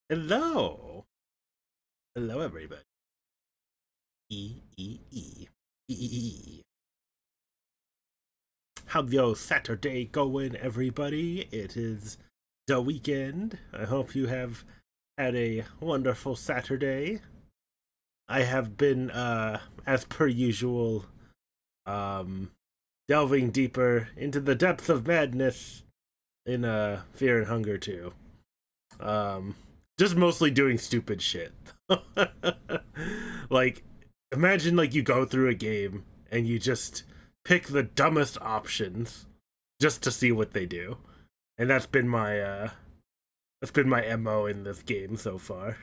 Hello. Hello, everybody. E, E, E. E, E, E. How's your Saturday going, everybody? It is the weekend. I hope you have had a wonderful Saturday. I have been, as per usual, um, delving deeper into the depths of madness in, Fear and Hunger 2. Um, just mostly doing stupid shit. Like, imagine like you go through a game and you just pick the dumbest options just to see what they do. And that's been my MO in this game so far.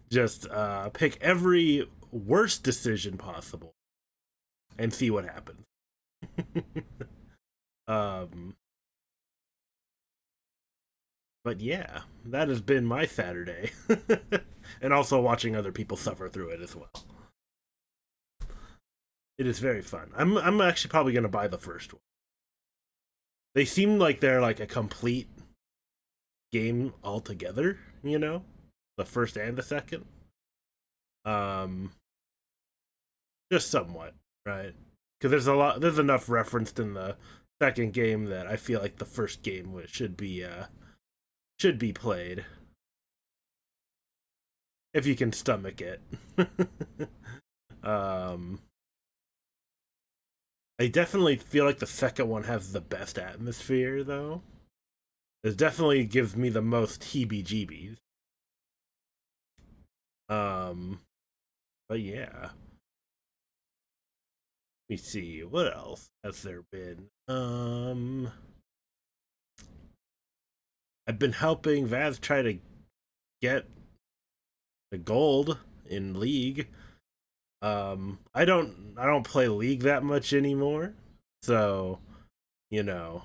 Just pick every worst decision possible and see what happens. um but yeah, that has been my Saturday. And also watching other people suffer through it as well. It is very fun. I'm actually probably gonna buy the first one. They seem like they're like a complete game altogether, you know? The first and the second. Um just somewhat, right? Because there's enough referenced in the second game that I feel like the first game should be played if you can stomach it. um I definitely feel like the second one has the best atmosphere though. It definitely gives me the most heebie-jeebies. Um, but yeah, let me see what else has there been. I've been helping Vaz try to get the gold in League. I don't play League that much anymore, so you know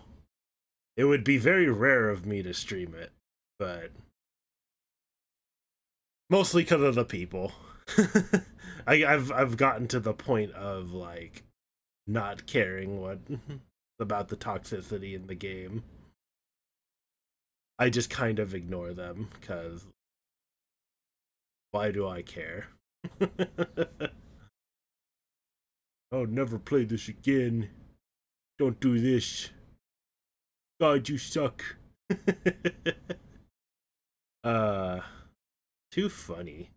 it would be very rare of me to stream it, but mostly because of the people. I've gotten to the point of like not caring what about the toxicity in the game. I just kind of ignore them because why do I care? Oh, never play this again. Don't do this. God, you suck. uh, too funny.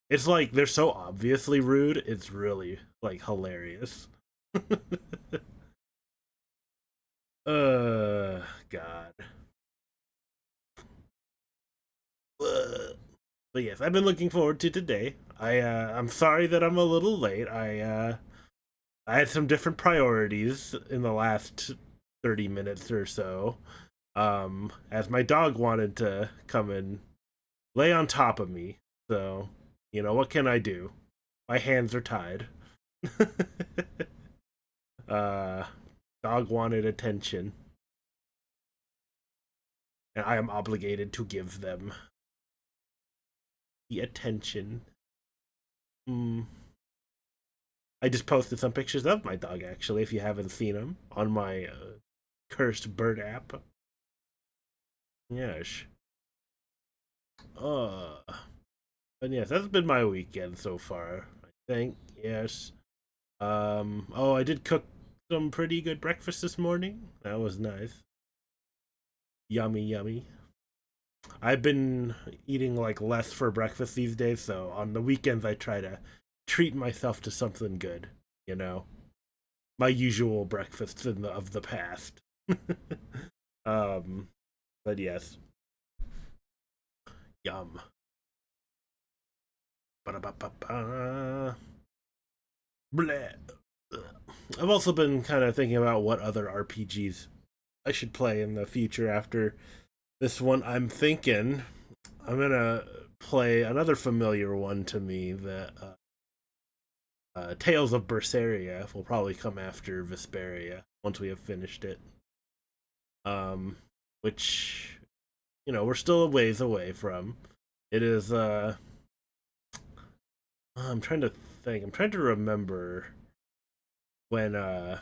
It's like they're so obviously rude. It's really like hilarious. God. But yes, I've been looking forward to today. I'm sorry that I'm a little late. I had some different priorities in the last 30 minutes or so. As my dog wanted to come and lay on top of me. So, what can I do? My hands are tied. uh Dog wanted attention, and I am obligated to give them the attention. Hmm. I just posted some pictures of my dog actually, if you haven't seen them, on my cursed bird app. Yes. Uh, but yes, that's been my weekend so far. I think yes. Oh, I did cook some pretty good breakfast this morning. That was nice. Yummy, yummy. I've been eating like less for breakfast these days, so on the weekends I try to treat myself to something good. You know, my usual breakfasts of the past. um, but yes, yum. Ba-da-ba-ba-ba. Bleh. I've also been kind of thinking about what other RPGs I should play in the future after this one. I'm thinking I'm gonna play another familiar one to me that Tales of Berseria will probably come after Vesperia once we have finished it. Um, which we're still a ways away from. It is. I'm trying to think. I'm trying to remember when uh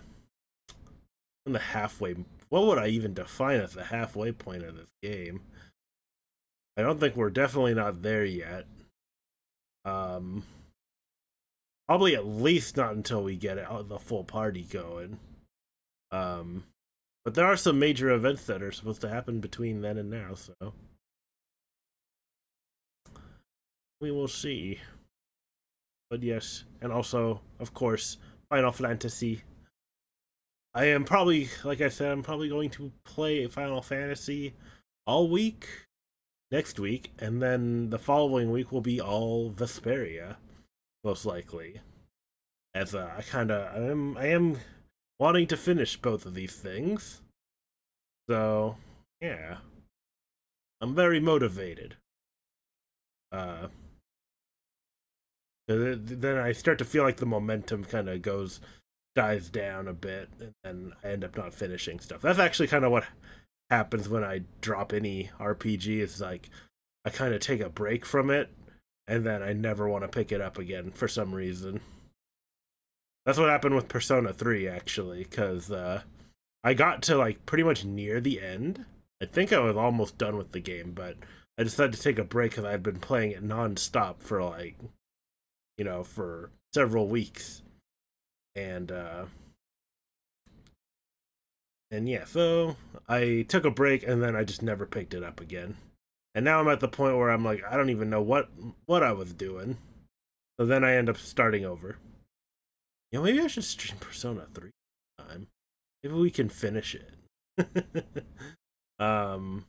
when the halfway what would I even define as the halfway point of this game? I don't think we're definitely not there yet. Um, Probably at least not until we get the full party going. Um, but there are some major events that are supposed to happen between then and now, so we will see. But yes, and also, of course, Final Fantasy. I am probably, like I said, I'm probably going to play Final Fantasy all week next week, and then the following week will be all Vesperia, most likely. As I am wanting to finish both of these things, so yeah, I'm very motivated. Uh, then I start to feel like the momentum kind of dies down a bit, and then I end up not finishing stuff. That's actually kind of what happens when I drop any RPG. Is like I kind of take a break from it, and then I never want to pick it up again for some reason. That's what happened with Persona 3, actually, because I got to like pretty much near the end. I think I was almost done with the game, but I decided to take a break because I'd been playing it nonstop for like, for several weeks. And yeah, so I took a break and then I just never picked it up again. And now I'm at the point where I'm like, I don't even know what I was doing. So then I end up starting over. Maybe I should stream Persona 3 time. Maybe we can finish it. um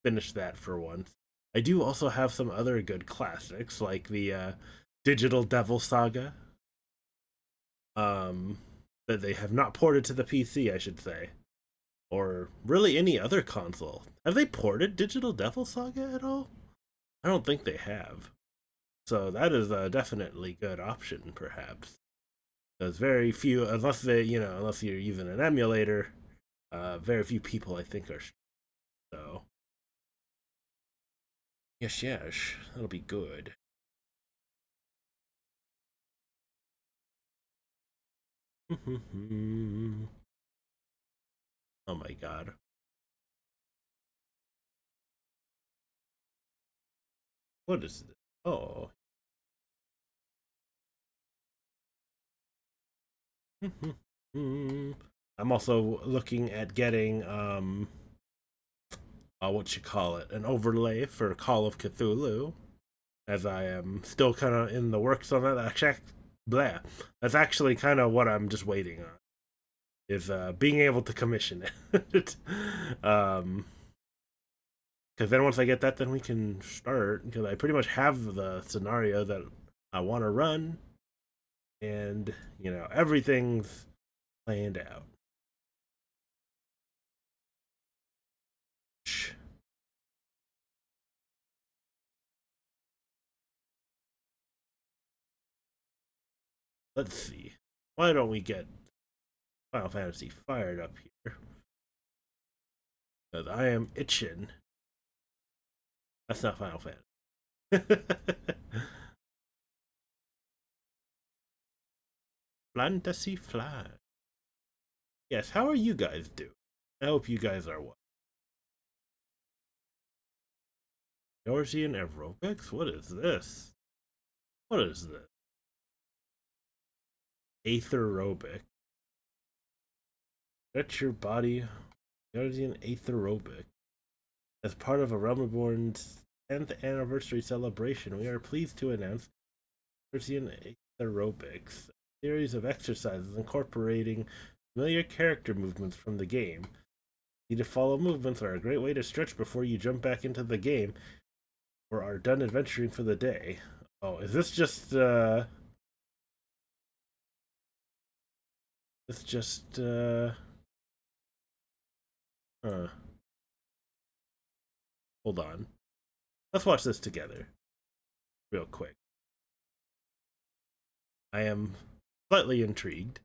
Finish that for once. I do also have some other good classics like the Digital Devil Saga. Um that they have not ported to the PC, I should say. Or really any other console. Have they ported Digital Devil Saga at all? I don't think they have. So that is a definitely good option, perhaps. Because very few, unless you're using an emulator, very few people I think are. So yes, that'll be good. Oh my god. What is this? Oh. I'm also looking at getting what you call it, an overlay for Call of Cthulhu, as I am still kind of in the works on that. That's actually kind of what I'm just waiting on, is being able to commission it. Because then once I get that, then we can start. Because I pretty much have the scenario that I want to run, and everything's planned out. Let's see. Why don't we get Final Fantasy fired up here? Because I am itching. That's not Final Fantasy. Fantasy Fly. Yes, how are you guys doing? I hope you guys are well. Eorzean Aerobics? What is this? What is this? Aetherobic. Stretch your body. Eorzean Aetherobic. As part of a Realm Reborn's 10th anniversary celebration, we are pleased to announce Eorzean Aetherobics, a series of exercises incorporating familiar character movements from the game. Need to follow movements are a great way to stretch before you jump back into the game or are done adventuring for the day. Oh, is this just it's just huh. Hold on. Let's watch this together. Real quick. I am slightly intrigued.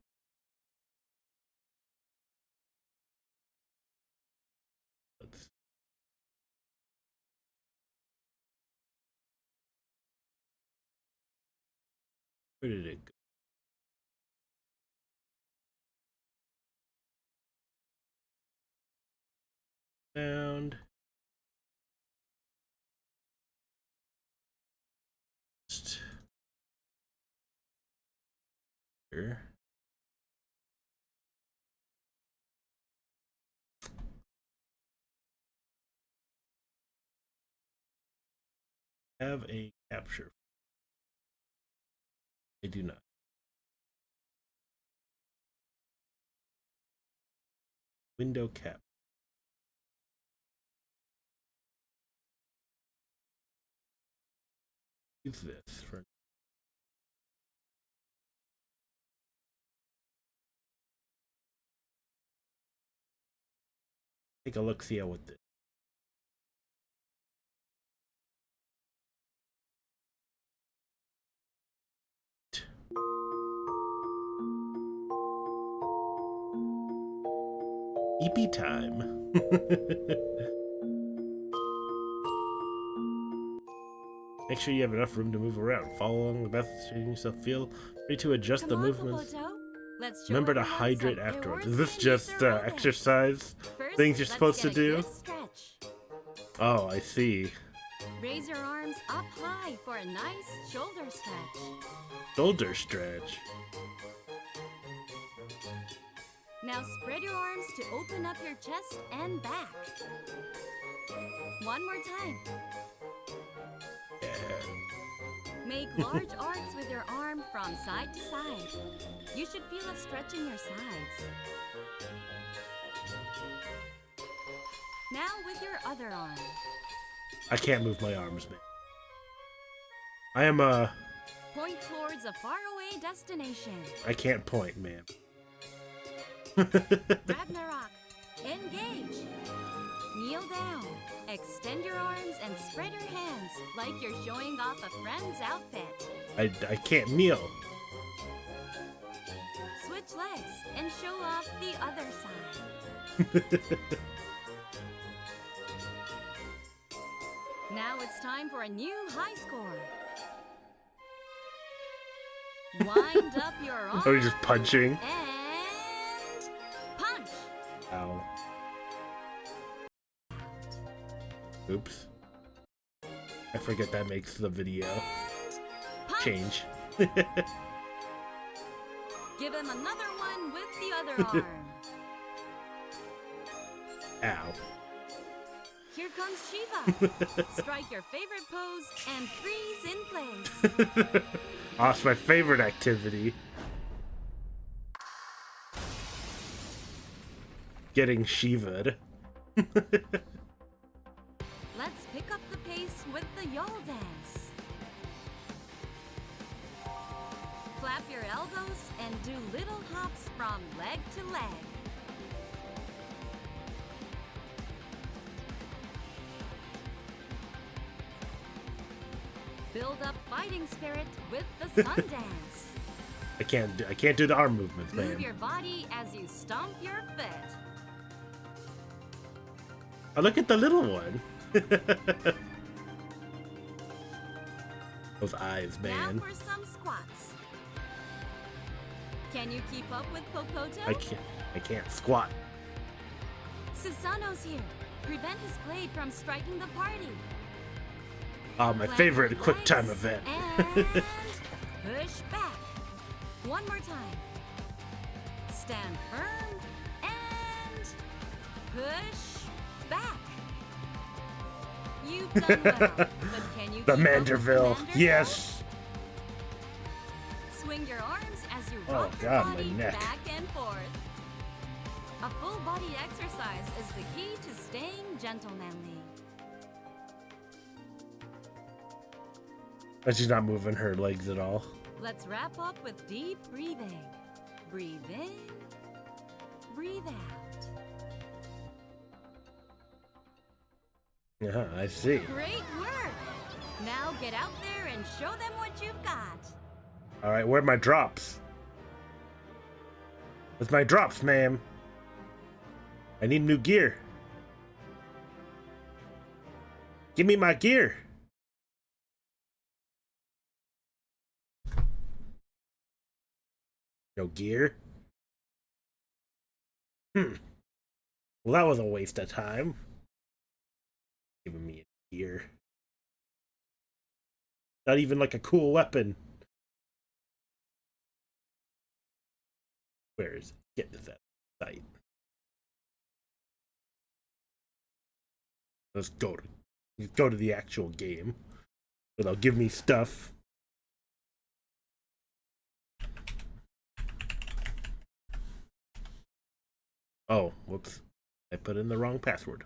Let's, where did it go? Sound. Here. Have a capture. I do not. Window cap. Use this for. Take a look, see how with this. EP time. Make sure you have enough room to move around. Follow along the best yourself. Feel free to adjust the movements. Remember to hydrate afterwards. Is this just exercise things you're supposed to do? Oh, I see. Raise your arms up high for a nice shoulder stretch. Shoulder stretch. Now spread your arms to open up your chest and back. One more time. Yeah. Make large arcs with your arm from side to side. You should feel a stretch in your sides. Now with your other arm. I can't move my arms, man. I am Point towards a faraway destination. I can't point, man. Ragnarok. Engage. Kneel down. Extend your arms and spread your hands like you're showing off a friend's outfit. I can't kneel. Switch legs and show off the other side. Now it's time for a new high score. Wind up your arms. Are we just punching? And punch. Ow. Oops. I forget that makes the video Punch. change. Give him another one with the other arm. Ow. Here comes Shiva. Strike your favorite pose and freeze in place. Oh, it's my favorite activity. Getting Shiva'd. Let's pick up the pace with the Yol dance. Flap your elbows and do little hops from leg to leg. Build up fighting spirit with the sun dance. I can't do the arm movements, Move man. your body as you stomp your foot. Oh, look at the little one. Those eyes, man. Now for some squats. Can you keep up with Popoto? I can't squat. Susano's here. Prevent his blade from striking the party. Oh, my Plant favorite your quick time legs event. And push back. One more time. Stand firm and push back. You've done well, but can you The keep up with Manderville. Manderville? Yes. Swing your arms as you Oh, rock your God, my body neck. back and forth. A full body exercise is the key to staying gentlemanly. But she's not moving her legs at all. Let's wrap up with deep breathing. Breathe in, breathe out. Yeah, I see. Great work! Now get out there and show them what you've got. All right, where are my drops? Where's my drops, ma'am? I need new gear. Give me my gear. No gear? Well, that was a waste of time. giving me a gear. Not even like a cool weapon. Where is it? Get to that site. Let's go to the actual game. But they'll give me stuff. Oh, whoops. I put in the wrong password.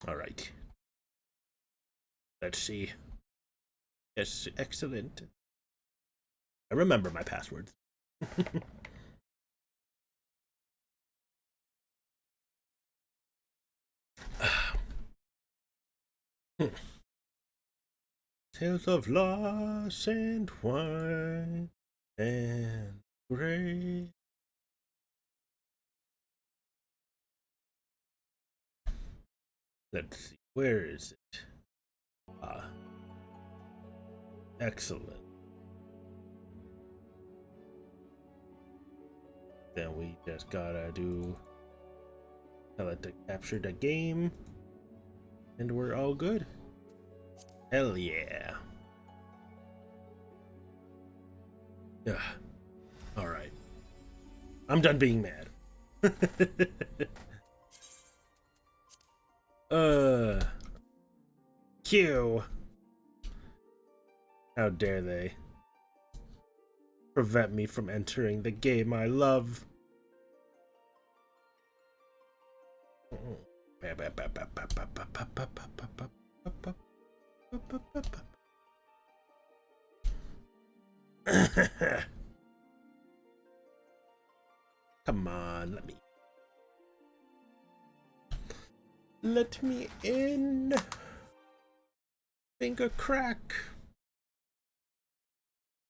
All right. Let's see. Yes, excellent. I remember my passwords. Tales of loss and wine and grace. Let's see, where is it? Excellent. Then we just gotta tell it to capture the game, and we're all good. Hell yeah. Ugh. All right. I'm done being mad. Q. How dare they prevent me from entering the game I love. Come on, let me in. Finger crack.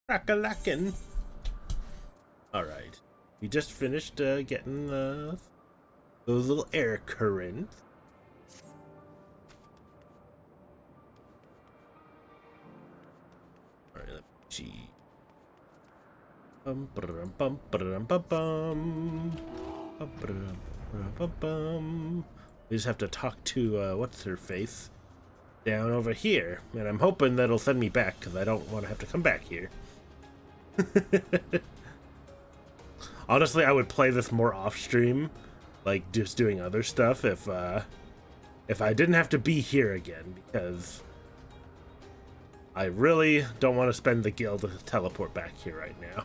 Crack-a-lackin'. Alright. We just finished getting those little air currents. Alright, let me see. We just have to talk to what's her face down over here, and I'm hoping that'll send me back because I don't want to have to come back here. Honestly, I would play this more off stream, like just doing other stuff if I didn't have to be here again, because I really don't want to spend the guild to teleport back here right now.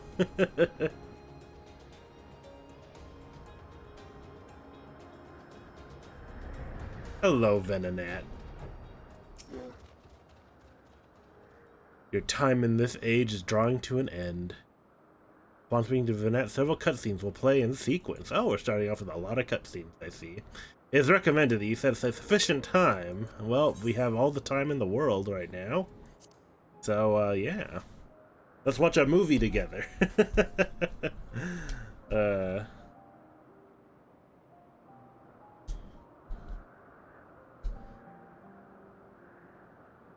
Hello, Venonat. Your time in this age is drawing to an end. Upon speaking to Venonat, several cutscenes will play in sequence. Oh, we're starting off with a lot of cutscenes, I see. It is recommended that you set aside sufficient time. Well, we have all the time in the world right now. So, yeah. Let's watch a movie together.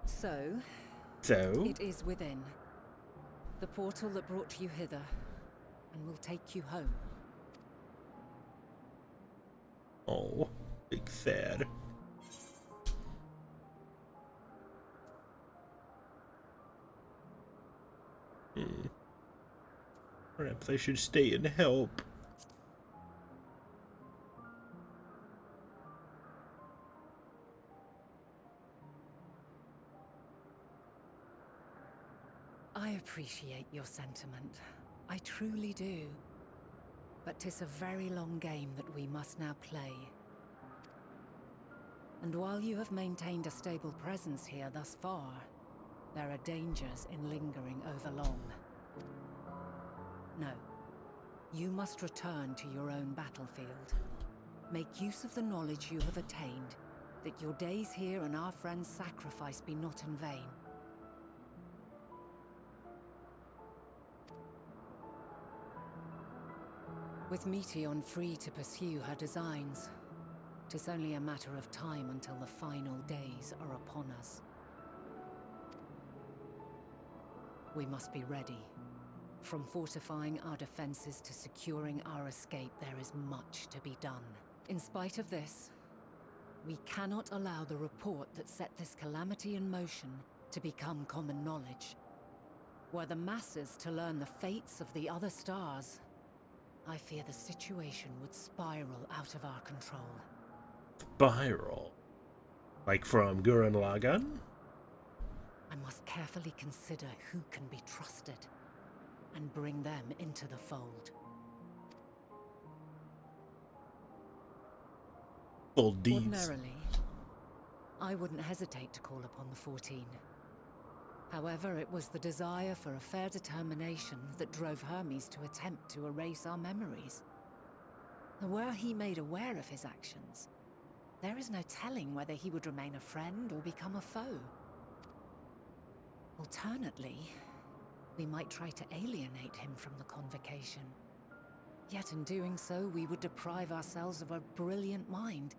So? It is within. The portal that brought you hither, and will take you home. Oh, big sad. Perhaps I should stay and help. I appreciate your sentiment. I truly do. But 'tis a very long game that we must now play. And while you have maintained a stable presence here thus far, there are dangers in lingering over long. No. You must return to your own battlefield. Make use of the knowledge you have attained, that your days here and our friends' sacrifice be not in vain. With Meteion free to pursue her designs, 'tis only a matter of time until the final days are upon us. We must be ready. From fortifying our defenses to securing our escape, there is much to be done. In spite of this, we cannot allow the report that set this calamity in motion to become common knowledge. Were the masses to learn the fates of the other stars, I fear the situation would spiral out of our control. Spiral? Like from Gurren Lagann? I must carefully consider who can be trusted and bring them into the fold. Old deeds. Ordinarily, I wouldn't hesitate to call upon the 14. However, it was the desire for a fair determination that drove Hermes to attempt to erase our memories. And were he made aware of his actions, there is no telling whether he would remain a friend or become a foe. Alternately, we might try to alienate him from the convocation. Yet in doing so, we would deprive ourselves of a brilliant mind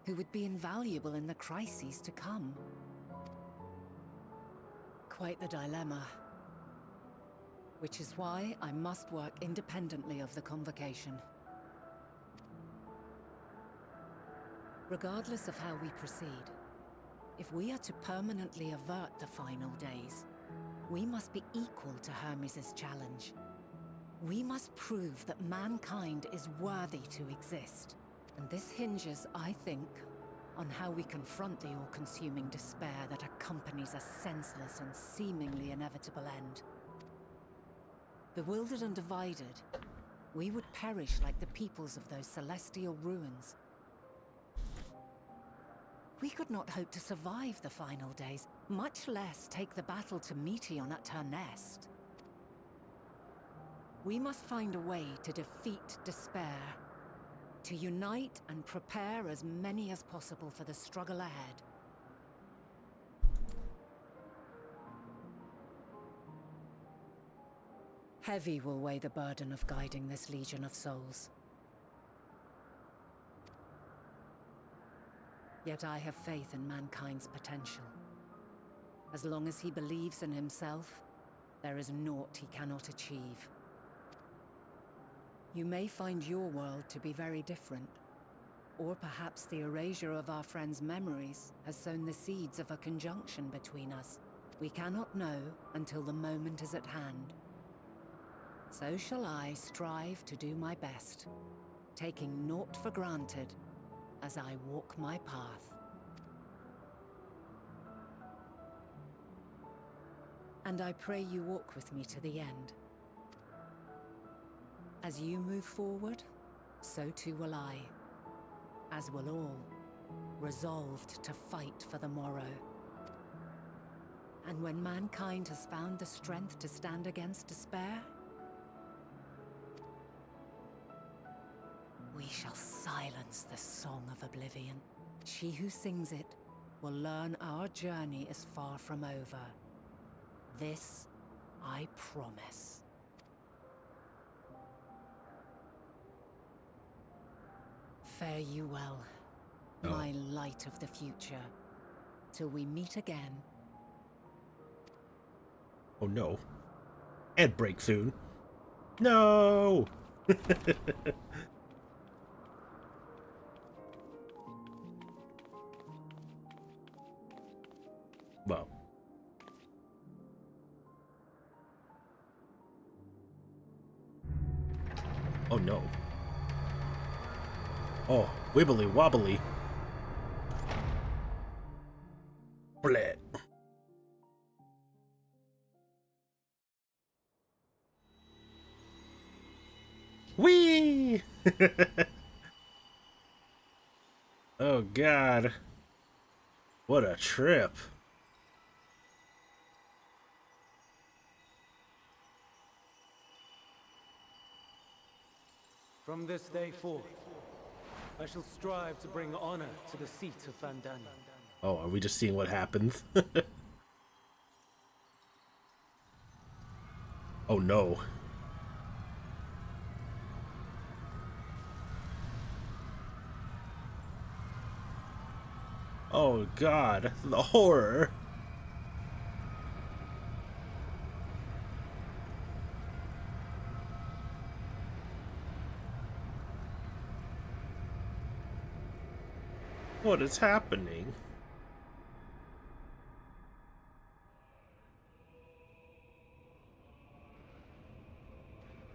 who would be invaluable in the crises to come. Quite the dilemma. Which is why I must work independently of the convocation. Regardless of how we proceed, if we are to permanently avert the final days, we must be equal to Hermes' challenge. We must prove that mankind is worthy to exist. And this hinges, I think, on how we confront the all-consuming despair that accompanies a senseless and seemingly inevitable end. Bewildered and divided, we would perish like the peoples of those celestial ruins. We could not hope to survive the final days, much less take the battle to Meteion at her nest. We must find a way to defeat despair, to unite and prepare as many as possible for the struggle ahead. Heavy will weigh the burden of guiding this legion of souls. Yet I have faith in mankind's potential. As long as he believes in himself, there is naught he cannot achieve. You may find your world to be very different, or perhaps the erasure of our friend's memories has sown the seeds of a conjunction between us. We cannot know until the moment is at hand. So shall I strive to do my best, taking naught for granted as I walk my path. And I pray you walk with me to the end. As you move forward, so too will I, as will all, resolved to fight for the morrow. And when mankind has found the strength to stand against despair, we shall silence the song of oblivion. She who sings it will learn our journey is far from over. This I promise. Fare you well, my light of the future, till we meet again. Oh no. And break soon. No! Well. Oh no. Oh, wibbly wobbly. Blah. Whee! Oh god. What a trip. From this day forth, I shall strive to bring honor to the seat of Vandana. Oh, are we just seeing what happens? Oh no. Oh god, the horror. What is happening?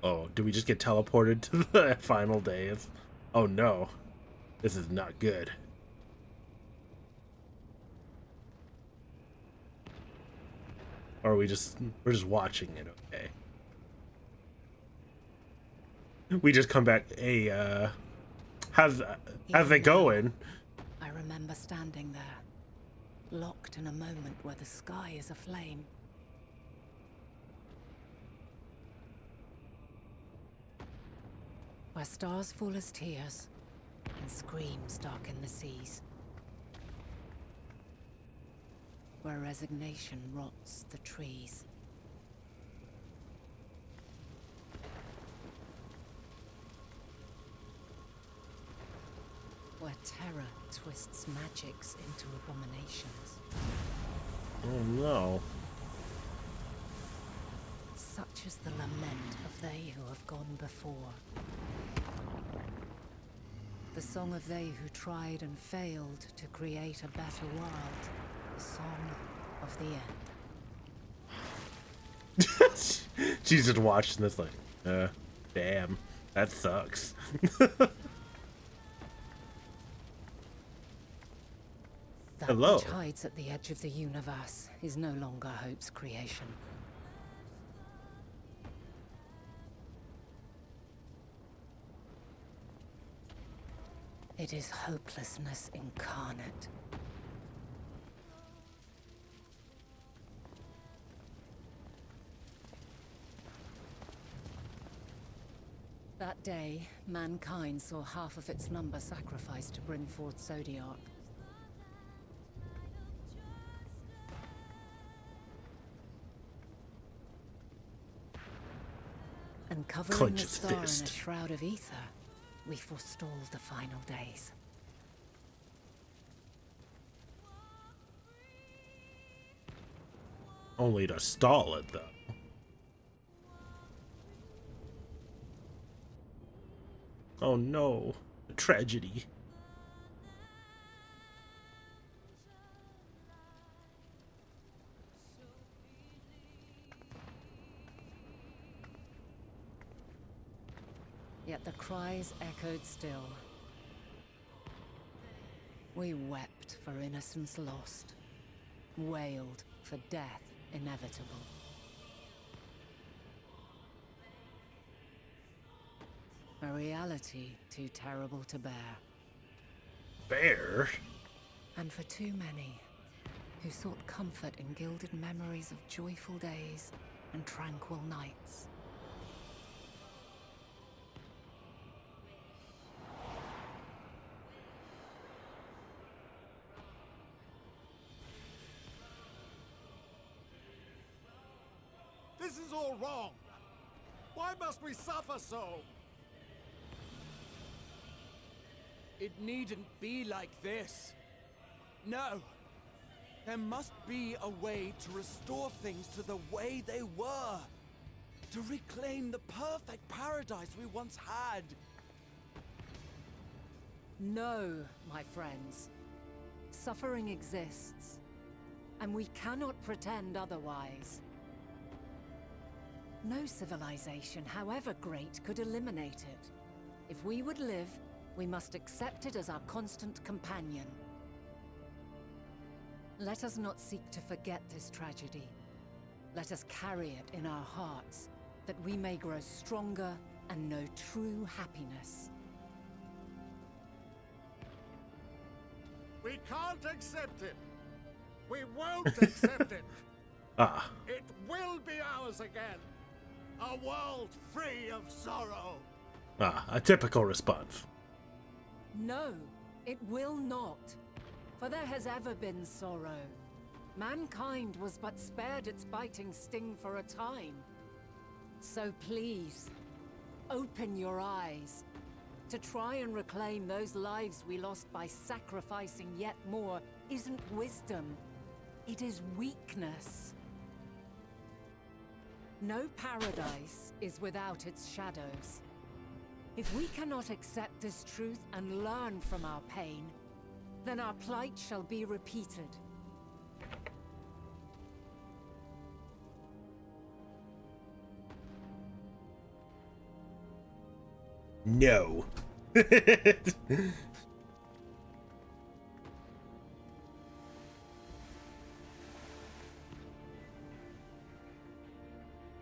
Oh, do we just get teleported to the final days? Oh no. This is not good. Or are we're just watching it, okay. We just come back, hey, how's it going? I remember standing there, locked in a moment where the sky is aflame. Where stars fall as tears, and screams darken the seas. Where resignation rots the trees. Where terror twists magics into abominations. Oh no. Such is the lament of they who have gone before. The song of they who tried and failed to create a better world. The song of the end. She's just watching this like, damn, that sucks. That Hello. which hides at the edge of the universe is no longer Hope's creation. It is hopelessness incarnate. That day, mankind saw half of its number sacrificed to bring forth Zodiark. And covering Clench the his star in a fist. shroud of ether, we forestalled the final days. Only to stall it, though. Oh no, the tragedy. Yet the cries echoed still. We wept for innocence lost, wailed for death inevitable. A reality too terrible to bear. Bear? And for too many, who sought comfort in gilded memories of joyful days and tranquil nights. This is all wrong. Why must we suffer so? It needn't be like this. No. There must be a way to restore things to the way they were. To reclaim the perfect paradise we once had. No, my friends. Suffering exists, and we cannot pretend otherwise. No civilization, however great, could eliminate it. If we would live, we must accept it as our constant companion. Let us not seek to forget this tragedy. Let us carry it in our hearts, that we may grow stronger and know true happiness. We can't accept it. We won't accept it. Ah, It will be ours again. A world free of sorrow. a typical response. No, it will not. For there has ever been sorrow. Mankind was but spared its biting sting for a time. So please, open your eyes. To try and reclaim those lives we lost by sacrificing yet more isn't wisdom. It is weakness. No paradise is without its shadows. If we cannot accept this truth and learn from our pain, then our plight shall be repeated. No.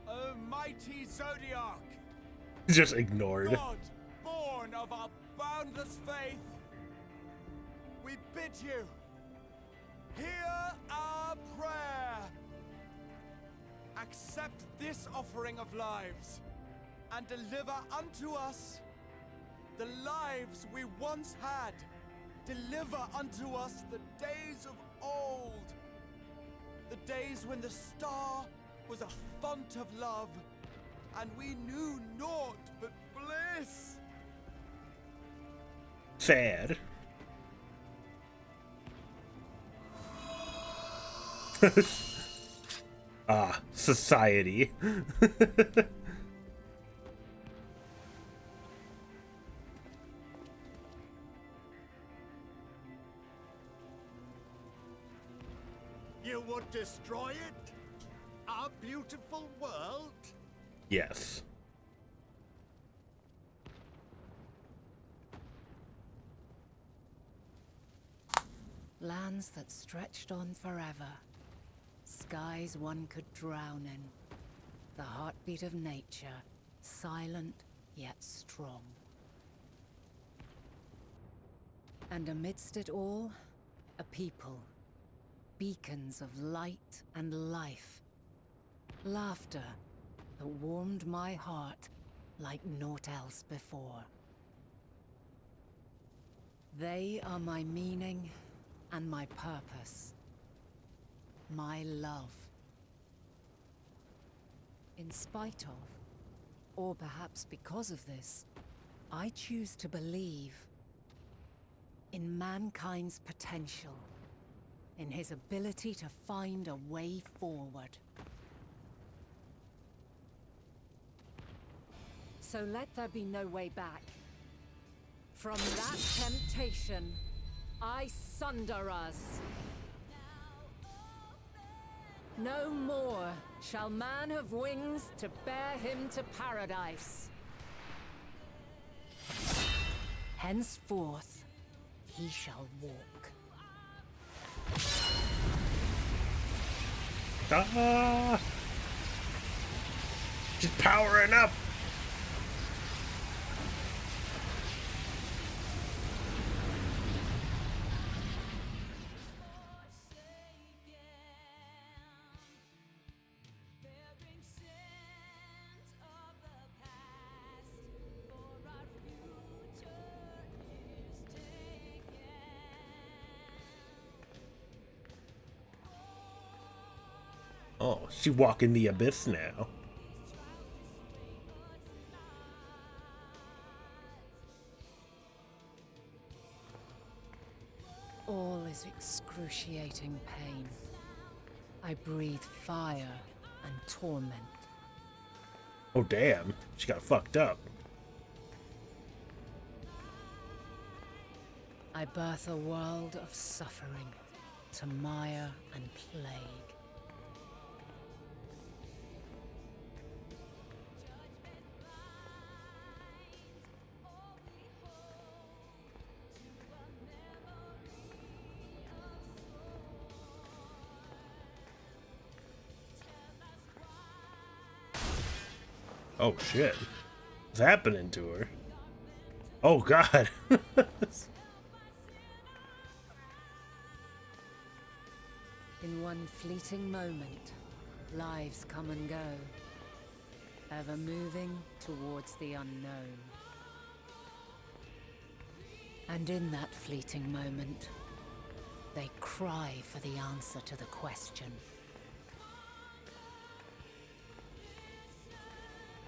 O mighty Zodiac! Just ignored. God, born of our boundless faith, we bid you, hear our prayer. Accept this offering of lives, and deliver unto us the lives we once had. Deliver unto us the days of old, the days when the star was a font of love, and we knew naught but bliss. Sad. Ah, society. You would destroy it? Our beautiful world? Yes. Lands that stretched on forever. Skies one could drown in. The heartbeat of nature, silent yet strong. And amidst it all, a people. Beacons of light and life. Laughter that warmed my heart like naught else before. They are my meaning and my purpose. My love. In spite of, or perhaps because of this, I choose to believe in mankind's potential, in his ability to find a way forward. So let there be no way back. From that temptation, I sunder us. No more shall man have wings to bear him to paradise. Henceforth, he shall walk. Ah! She's powering up! Oh, she walking the abyss now. All is excruciating pain. I breathe fire and torment. Oh damn, she got fucked up. I birth a world of suffering to mire and plague. Oh shit. What's happening to her? Oh god. In one fleeting moment, lives come and go, ever moving towards the unknown. And in that fleeting moment, they cry for the answer to the question.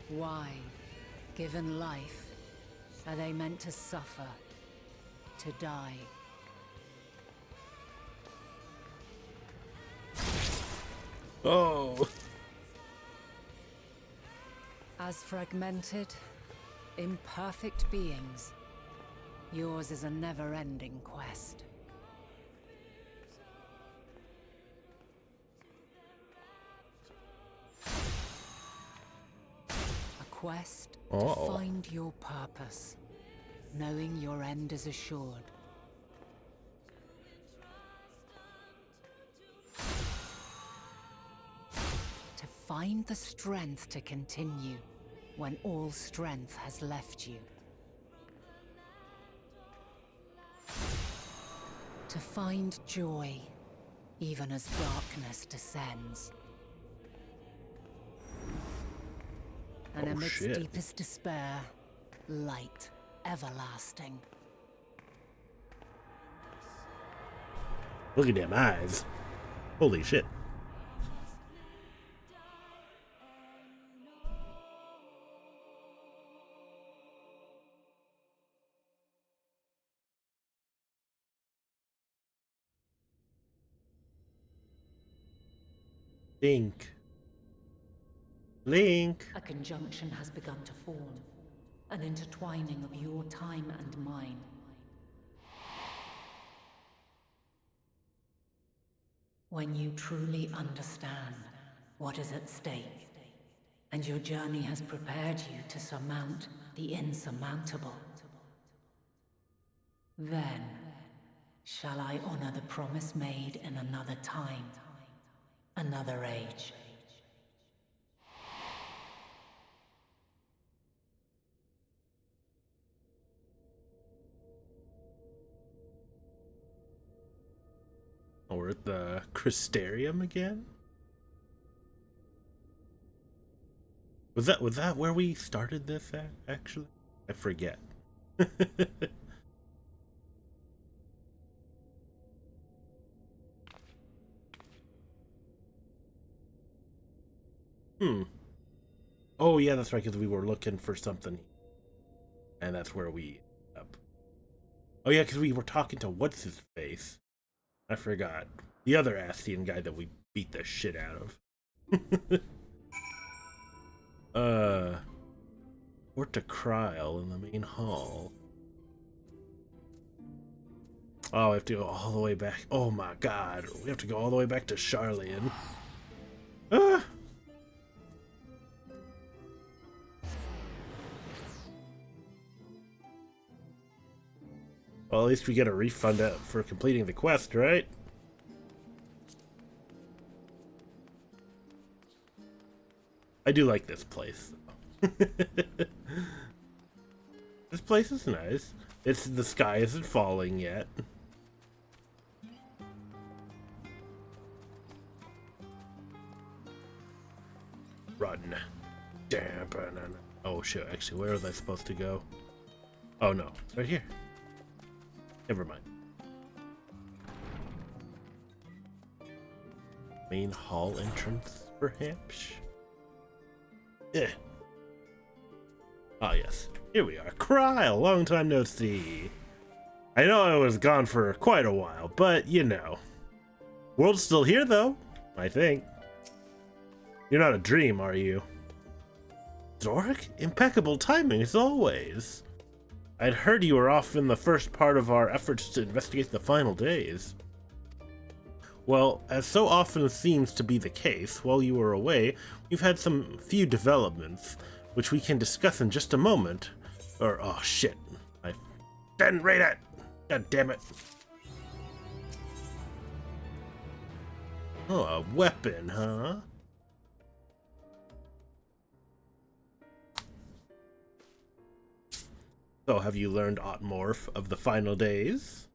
Why, given life, are they meant to suffer, to die? Oh. As fragmented, imperfect beings, yours is a never-ending quest. quest Oh. to find your purpose, knowing your end is assured. To find the strength to continue when all strength has left you. To find joy even as darkness descends. And Oh, amidst shit. deepest despair, light everlasting. Look at them eyes. Holy shit. Link. Link. A conjunction has begun to form, an intertwining of your time and mine. When you truly understand what is at stake, and your journey has prepared you to surmount the insurmountable, then shall I honor the promise made in another time, another age. Oh, we're at the Crystarium again? Was that where we started this at, actually? I forget. Oh yeah, that's right, because we were looking for something. And that's where we up. Oh yeah, because we were talking to what's his face. I forgot. The other Astian guy that we beat the shit out of. Porta Kryl in the main hall. Oh, we have to go all the way back. Oh my god. We have to go all the way back to Sharlayan. Ah! Well, at least we get a refund out for completing the quest, right? I do like this place. This place is nice. The sky isn't falling yet. Run. Oh shit, actually, where was I supposed to go? Oh no, it's right here. Never mind. Main hall entrance, perhaps? Eh. Ah, yes. Here we are. Kryl! Long time no see. I know I was gone for quite a while, but you know. World's still here, though. I think. You're not a dream, are you? Zorik? Impeccable timing, as always. I'd heard you were off in the first part of our efforts to investigate the final days. Well, as so often seems to be the case, while you were away, we've had some few developments, which we can discuss in just a moment. Or, oh shit, I didn't read it! God damn it. Oh, a weapon, huh? So, have you learned aught more of the final days?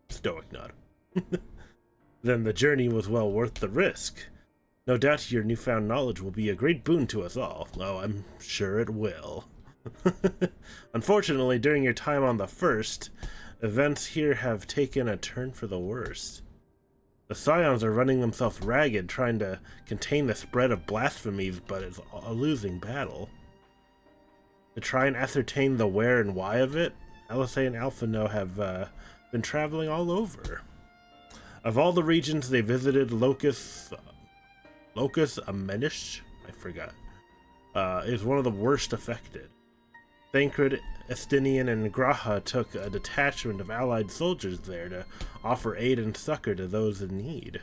Stoic nod. Then the journey was well worth the risk. No doubt your newfound knowledge will be a great boon to us all. Oh, I'm sure it will. Unfortunately, during your time on the First, events here have taken a turn for the worse. The Scions are running themselves ragged, trying to contain the spread of blasphemies, but it's a losing battle. To try and ascertain the where and why of it, Alisei and Alphinaud have been traveling all over. Of all the regions they visited, Locus Amenish, I forgot, is one of the worst affected. Thancred, Estinian, and Graha took a detachment of allied soldiers there to offer aid and succor to those in need.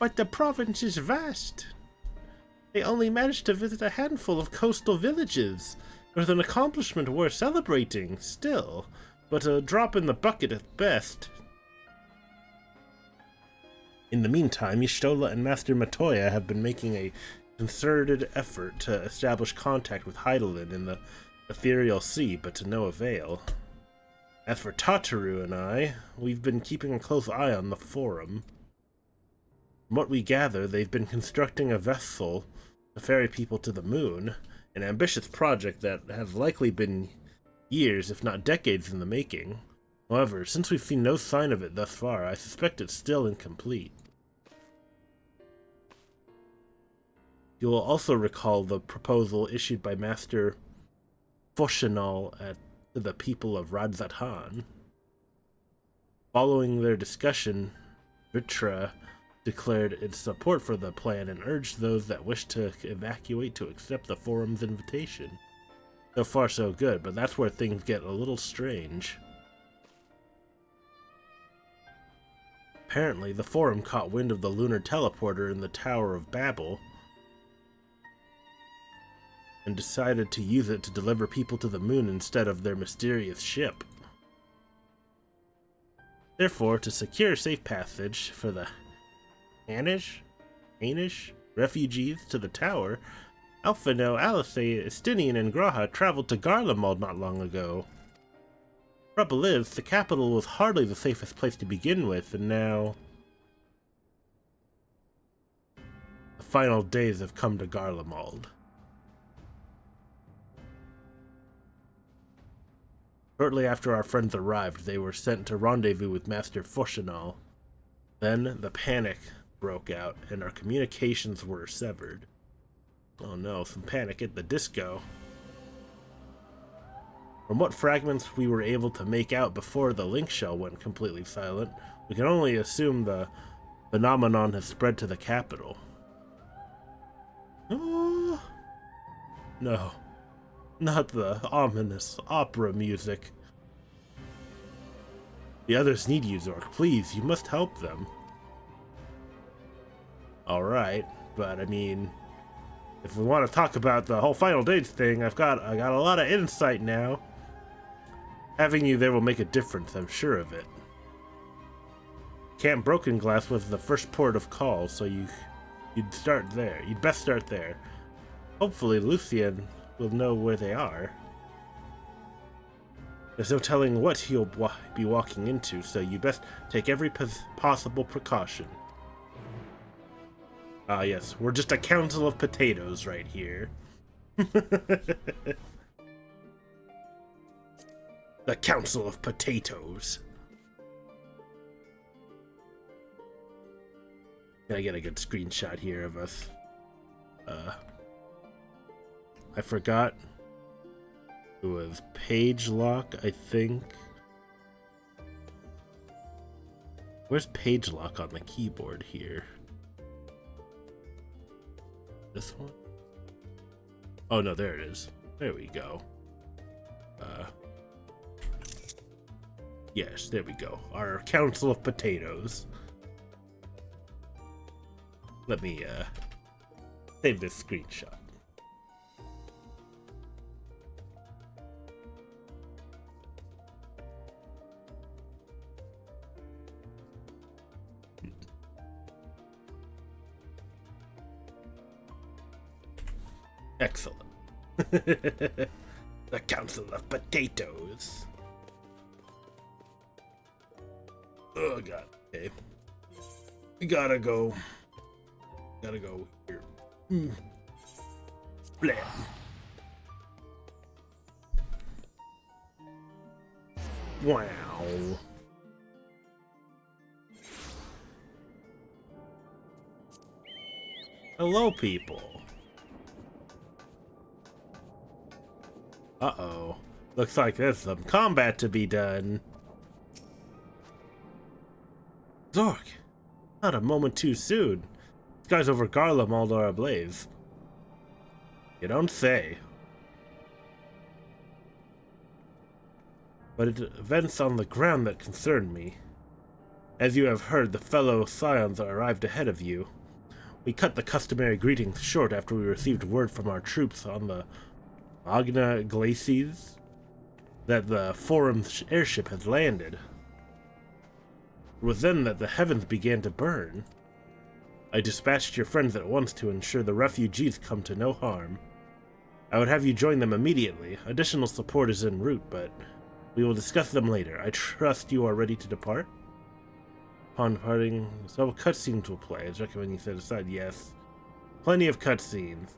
But the province is vast. They only managed to visit a handful of coastal villages, with an accomplishment worth celebrating, still, but a drop in the bucket at best. In the meantime, Y'shtola and Master Matoya have been making a concerted effort to establish contact with Hydaelyn in the Ethereal Sea, but to no avail. As for Tataru and I, we've been keeping a close eye on the Forum. From what we gather, they've been constructing a vessel to ferry people to the moon, an ambitious project that has likely been years, if not decades, in the making. However, since we've seen no sign of it thus far, I suspect it's still incomplete. You will also recall the proposal issued by Master Foshanal to the people of Radzatan. Following their discussion, Vitra declared its support for the plan and urged those that wished to evacuate to accept the Forum's invitation. So far so good, but that's where things get a little strange. Apparently, the Forum caught wind of the lunar teleporter in the Tower of Babel and decided to use it to deliver people to the moon instead of their mysterious ship. Therefore, to secure safe passage for the Hanish refugees to the tower, Alphino, Alice, Estinian, and Graha traveled to Garlemald not long ago. Trouble is, the capital was hardly the safest place to begin with, and now the final days have come to Garlemald. Shortly after our friends arrived, they were sent to rendezvous with Master Foshanal. Then the panic broke out, and our communications were severed. Oh no, some panic at the disco. From what fragments we were able to make out before the link shell went completely silent, we can only assume the phenomenon has spread to the capital. Oh, no, not the ominous opera music. The others need you, Zork. Please, you must help them. Alright, but I mean, if we want to talk about the whole final dates thing, I got a lot of insight now. Having you there will make a difference, I'm sure of it. Camp Broken Glass was the first port of call, so you'd start there. You'd best start there. Hopefully Lucian will know where they are. There's no telling what he'll be walking into, so you best take every possible precaution. Ah yes, we're just a council of potatoes right here. The Council of Potatoes. Can I get a good screenshot here of us? I forgot. It was page lock, I think. Where's page lock on the keyboard here? This one? Oh no, there it is. There we go. Yes, there we go. Our Council of Potatoes. Let me save this screenshot. Excellent. The Council of Potatoes. Oh god. Okay. We gotta go. Gotta go here. Blam. Wow. Hello, people. Uh-oh. Looks like there's some combat to be done. Zork, not a moment too soon. Skies over Garlemald are ablaze. You don't say. But it's events on the ground that concern me. As you have heard, the fellow Scions are arrived ahead of you. We cut the customary greetings short after we received word from our troops on the Magna Glacies that the Forum's airship had landed. It was then that the heavens began to burn. I dispatched your friends at once to ensure the refugees come to no harm. I would have you join them immediately. Additional support is en route, but we will discuss them later. I trust you are ready to depart? Upon departing, several cutscenes will play. I recommend you set aside yes. Plenty of cutscenes.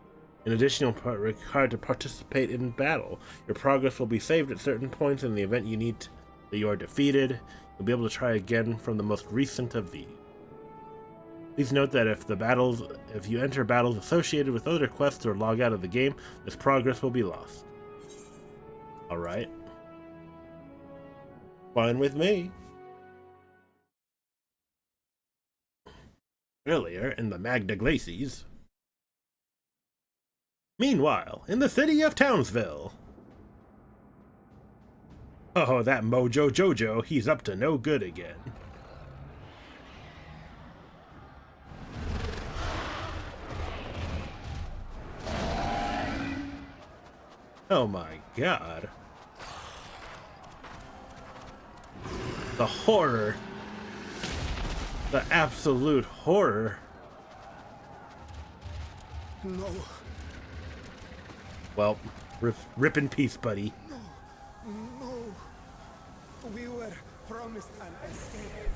In addition, you'll be required to participate in battle. Your progress will be saved at certain points in the event that you are defeated. You'll be able to try again from the most recent of these. Please note that if you enter battles associated with other quests or log out of the game, this progress will be lost. Alright. Fine with me. Earlier in the Magna Glacies. Meanwhile, in the city of Townsville. Oh, that Mojo Jojo, he's up to no good again. Oh my god. The horror. The absolute horror. No. Well, rip in peace, buddy. No. We were promised an escape.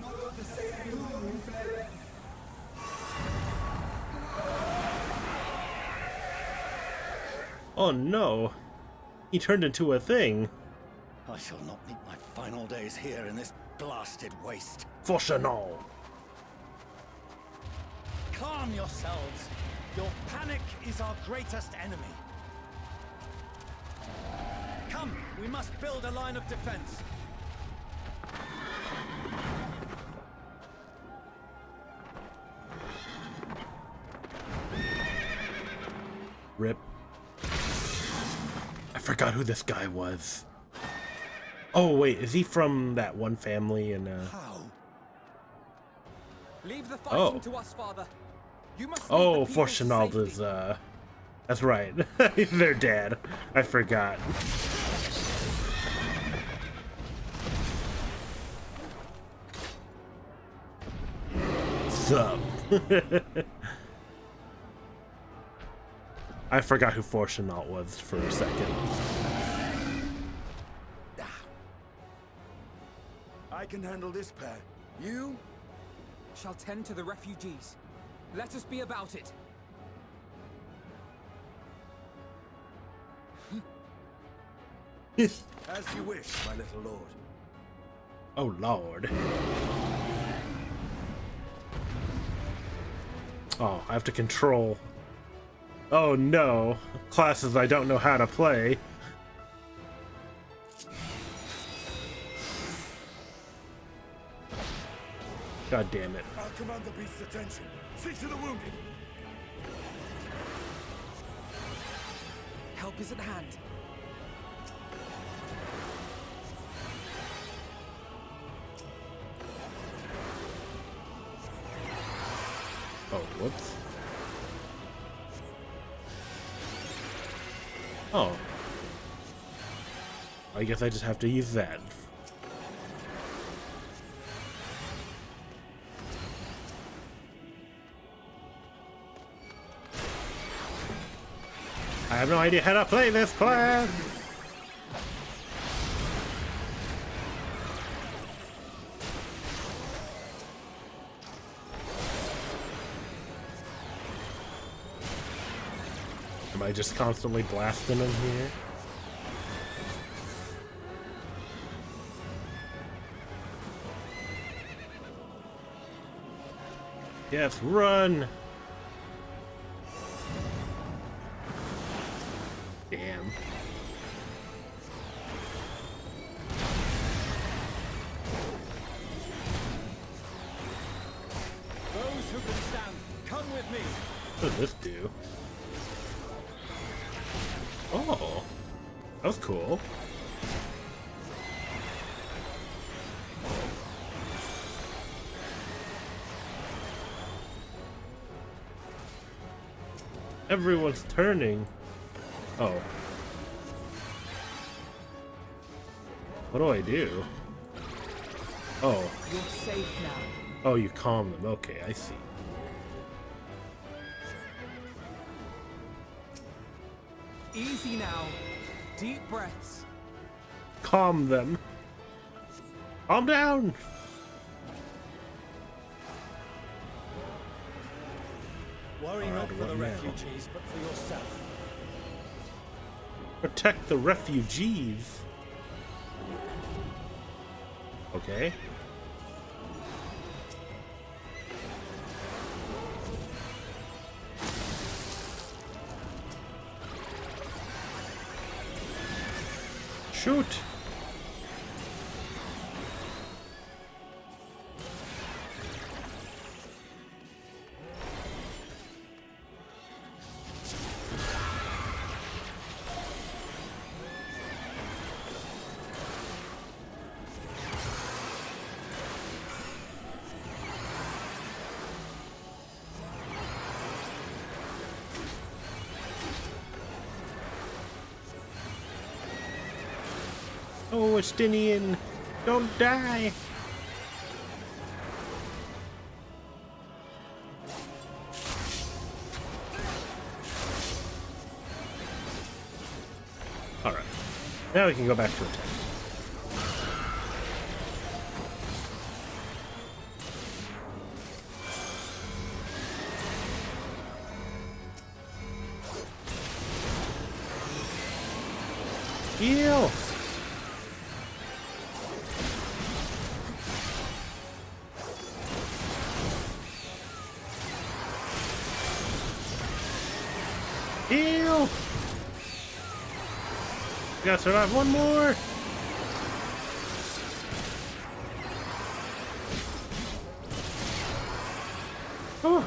Not the same you fled. Oh no. He turned into a thing. I shall not meet my final days here in this blasted waste. Forchanal. Calm yourselves. Your panic is our greatest enemy. Come, we must build a line of defense. Rip. I forgot who this guy was. Oh wait, is he from that one family in How? Leave the fighting to us, Father. You must lead Oh, the people to Forchanal safety. is that's right. He's their dad. I forgot. Sup. I forgot who Forchanal was for a second. I can handle this pair. You? Shall tend to the refugees. Let us be about it. As you wish, my little lord. Oh lord. Oh, I have to control. Oh no. Classes I don't know how to play. God damn it. I'll command the beast's attention. See to the wounded. Help is at hand. Oh, whoops. Oh. I guess I just have to use that. I have no idea how to play this class! Am I just constantly blasting him here? Yes, run! Damn. Those who can stand, come with me. What does this do? Oh, that was cool. Everyone's turning. Oh. What do I do? Oh. You're safe now. Oh, you calm them. Okay, I see. Easy now. Deep breaths. Calm them. Calm down. Worry not for what the now? refugees, but for yourself. Protect the refugees. Okay. Shoot. Oh, Estinian, don't die. All right, now we can go back to attack. Heal. Heal! We gotta survive one more! Oh!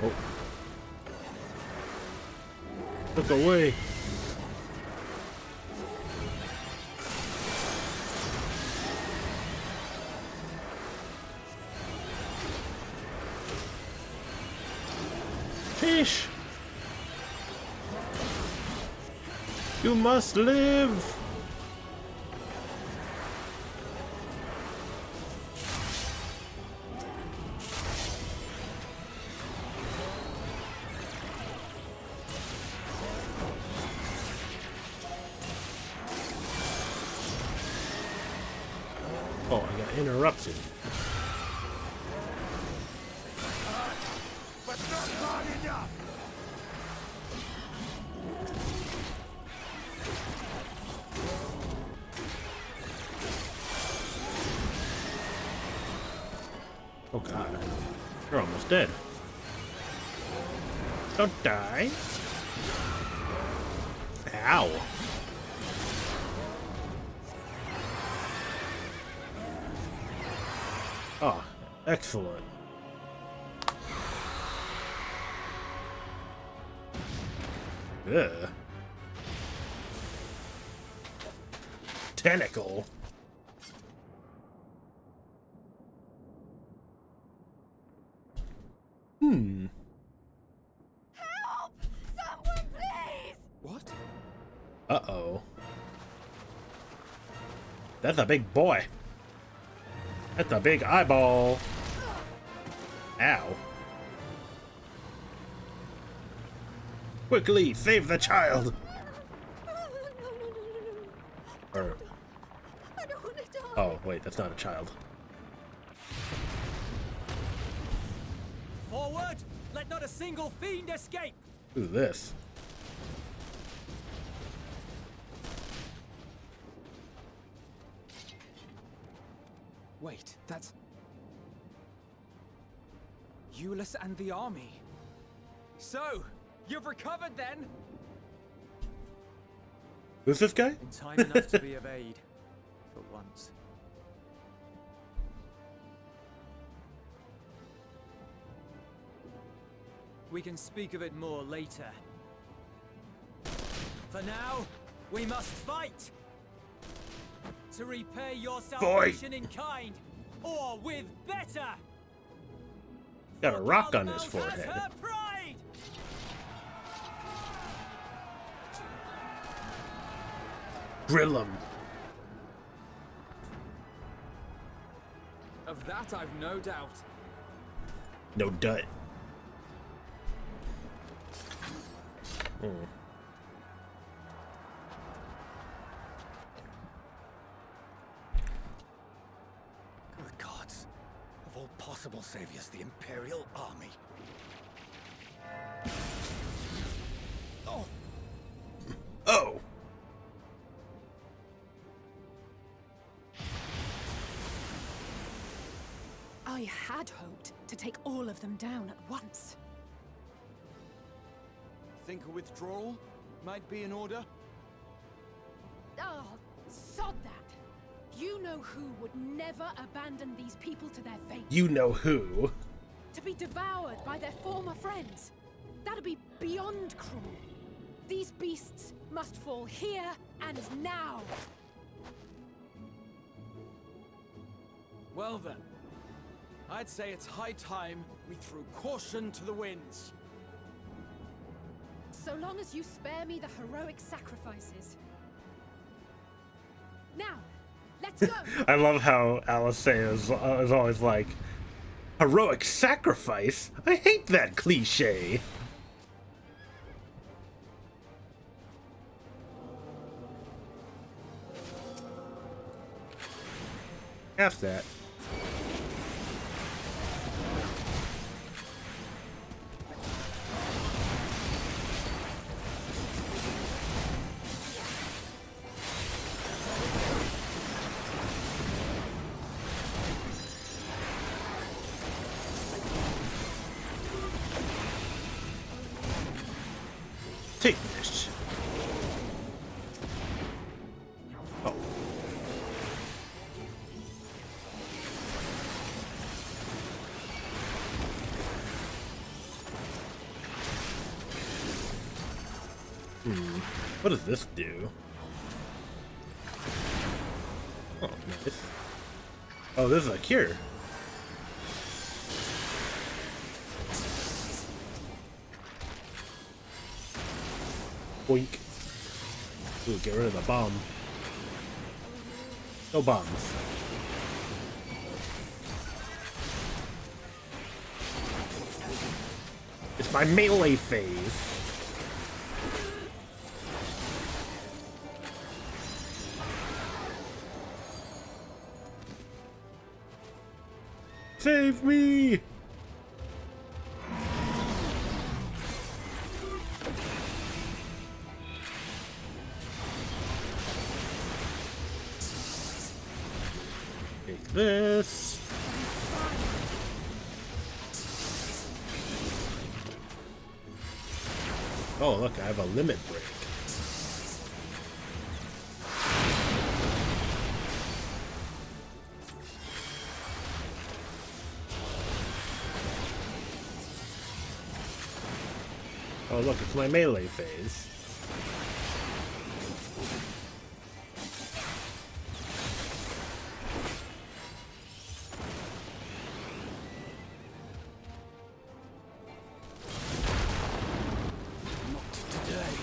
Oh. Look away! Fish! You must live! Oh, I got interrupted. But not long enough! Oh god. You're almost dead. Don't die. Ow. Oh, excellent. Ugh. Tentacle. Help! Someone, please! What? Uh-oh. That's a big boy. That's a big eyeball. Ow. Quickly, save the child! Or, I don't want to die. oh, wait, that's not a child. Forward! Let not a single fiend escape! Who's this? Wait, that's... Euless and the army. So, you've recovered then? Who's this guy? In time enough to be of aid. For once. We can speak of it more later. For now, we must fight! To repay your salvation in kind, or with better! Got a rock on his Garlemald has forehead. her pride! Grill him. Of that I've no doubt. No dut. Hmm. Good gods. Of all possible saviors, the Imperial Army. Oh! Oh! I had hoped to take all of them down at once. Think a withdrawal might be in order? Oh, sod that. You know who would never abandon these people to their fate. You know who. To be devoured by their former friends. That'd be beyond cruel. These beasts must fall here and now. Well then, I'd say it's high time we threw caution to the winds. So long as you spare me the heroic sacrifices. Now, let's go! I love how Alisea is always like, heroic sacrifice? I hate that cliche. Half that. Take this. Oh. What does this do? Oh, nice. Oh, this is a cure. Boink. Ooh, get rid of the bomb. No bombs. It's my melee phase. Save me! Take this. Oh, look, I have a limit break. Oh, look, it's my melee phase. Not today.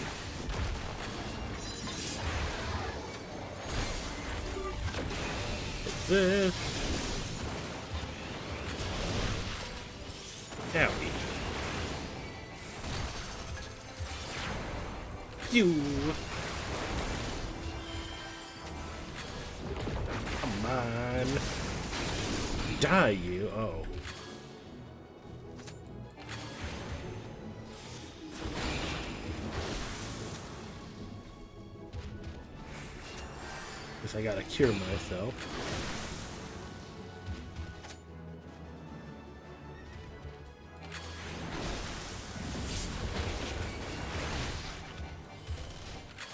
Take this. Howdy. You. Come on. Die, you. Oh. Guess I gotta cure myself.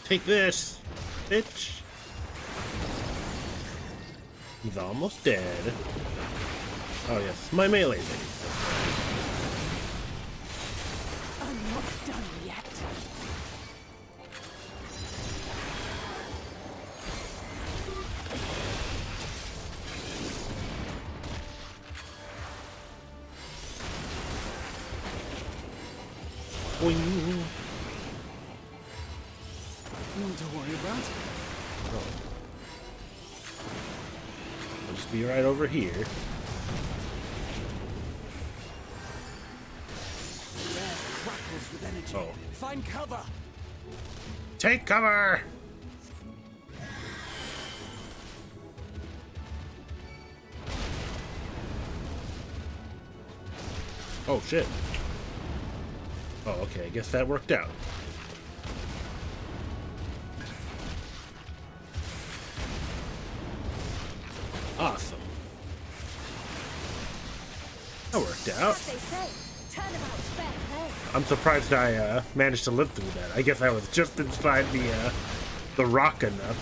Take this, bitch. He's almost dead. Oh yes, my melee phase. I'm not done yet. Boing. Nothing to worry about. I'll just be right over here. Bear crackles with energy. Oh. Find cover. Take cover! Oh shit. Oh, okay, I guess that worked out. Awesome. That worked out. As they say, turnabout's fair play. I'm surprised I managed to live through that. I guess I was just inside the rock enough.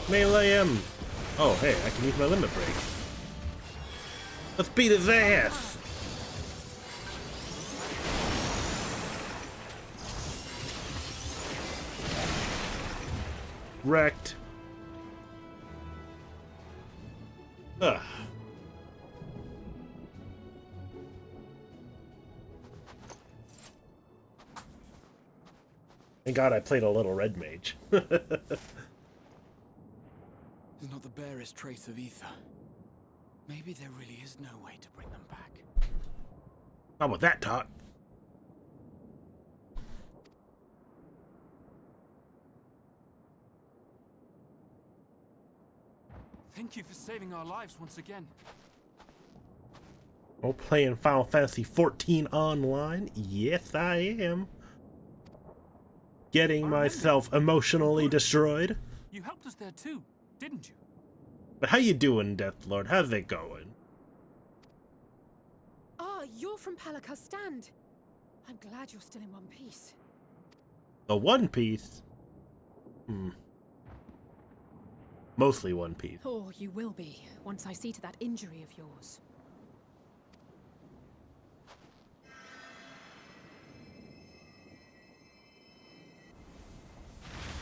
Melee him! Oh, hey, I can use my limit break. Let's beat his ass! Wrecked. Ugh. Thank God I played a little red mage. There's not the barest trace of ether. Maybe there really is no way to bring them back. How about that talk? Thank you for saving our lives once again. Oh, playing Final Fantasy XIV online? Yes, I am. Getting myself emotionally destroyed. You helped us there too, didn't you? But how you doing, Deathlord? How's it going? Ah, you're from Palaca's stand. I'm glad you're still in one piece. The One Piece? Mostly One Piece. Or you will be, once I see to that injury of yours.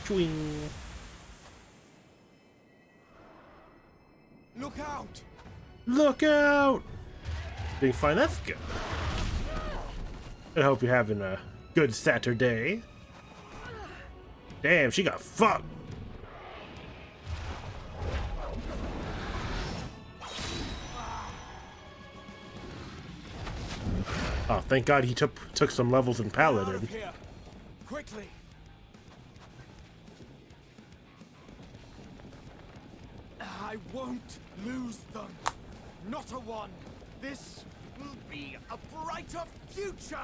Chwing. Look out! Look out! Did you find that's good? I hope you're having a good Saturday. Damn, she got fucked. Oh, thank God he took some levels in Out Paladin. of here! Quickly! I won't lose them. Not a one. This will be a brighter future.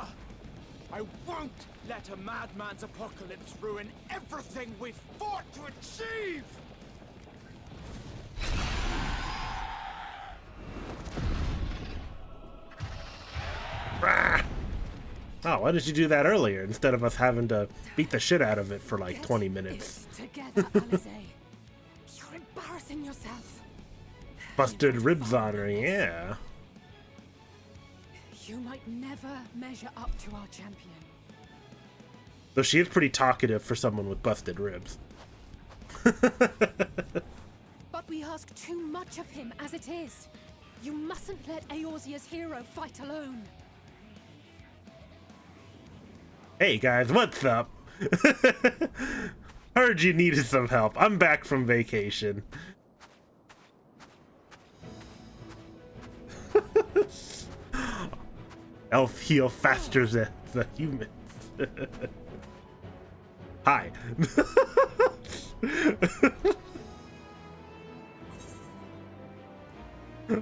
I won't let a madman's apocalypse ruin everything we've fought to achieve. Ah! Oh, why didn't you do that earlier instead of us having to beat the shit out of it for like 20 minutes? Together, Alize. You're embarrassing yourself. Busted ribs on her, yeah. You might never measure up to our champion. Though she is pretty talkative for someone with busted ribs. But we ask too much of him as it is. You mustn't let Eorzea's hero fight alone. Hey guys, what's up? Heard you needed some help. I'm back from vacation. Elf heal faster than the humans. Hi.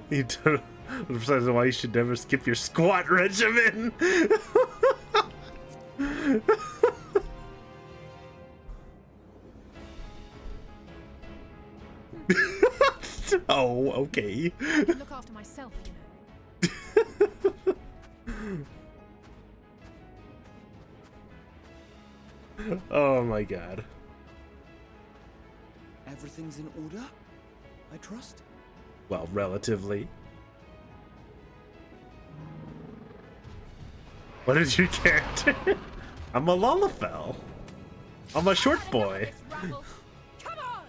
You don't. Besides why you should never skip your squat regimen. Oh, okay. I can look after myself, you know. Oh my God. Everything's in order, I trust. Well, relatively. What is your character? I'm a Lullafell. I'm a short boy. Come on!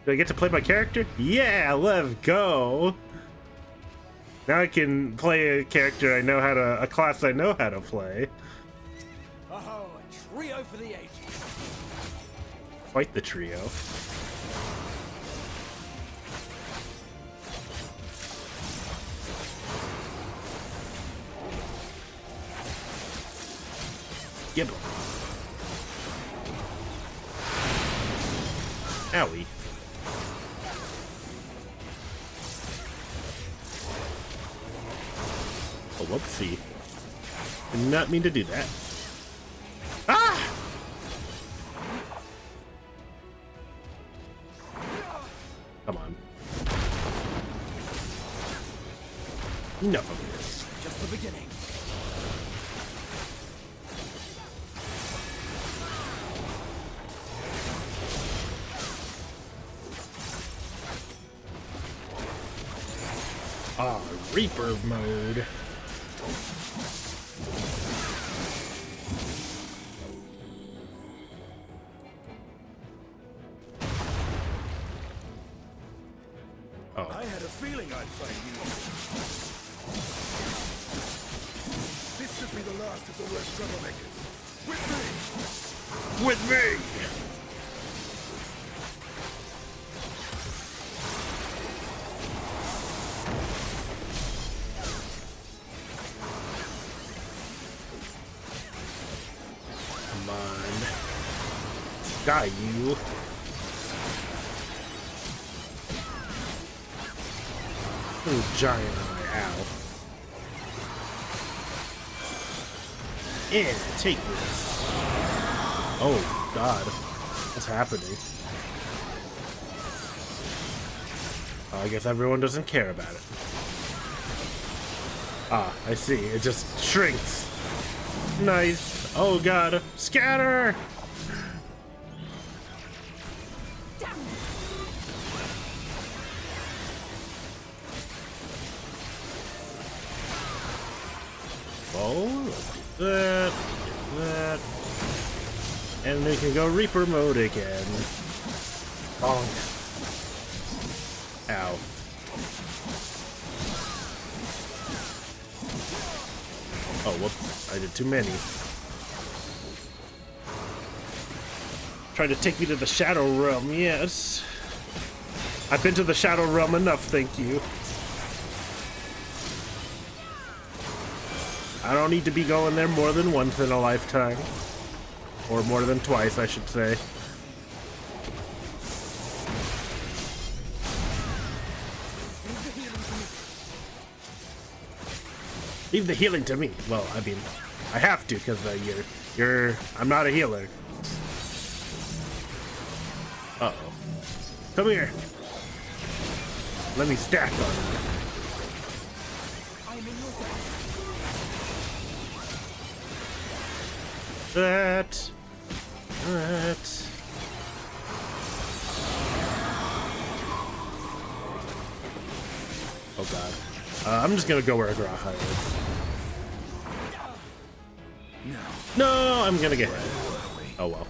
Do I get to play my character? Yeah, let's go. Now I can play a character I know how to, a class I know how to play. Oh, a trio for the ages. Quite the trio. Gibble. Owie. Oh, whoopsie. Did not mean to do that. Ah! Come on. Enough of this. Just the beginning. Ah, Reaper mode. Oh. I had a feeling I'd find you. This should be the last of the worst troublemakers. With me! With me! Come on. Got you. Oh, giant eye, ow. Yeah, take this. Oh, God. What's happening? Oh, I guess everyone doesn't care about it. Ah, I see. It just shrinks. Nice. Oh, God. Scatter! Oh, let's do that, that. And we can go Reaper mode again. Bonk. Ow. Oh, whoops. I did too many. Trying to take me to the Shadow Realm, yes. I've been to the Shadow Realm enough, thank you. I don't need to be going there more than once in a lifetime. Or more than twice, I should say. Leave the healing to me. Well, I mean, I have to, because I'm not a healer. Uh-oh. Come here. Let me stack on you. That. Oh god. I'm just gonna go where Agraha is. No, I'm gonna get hit. Oh well.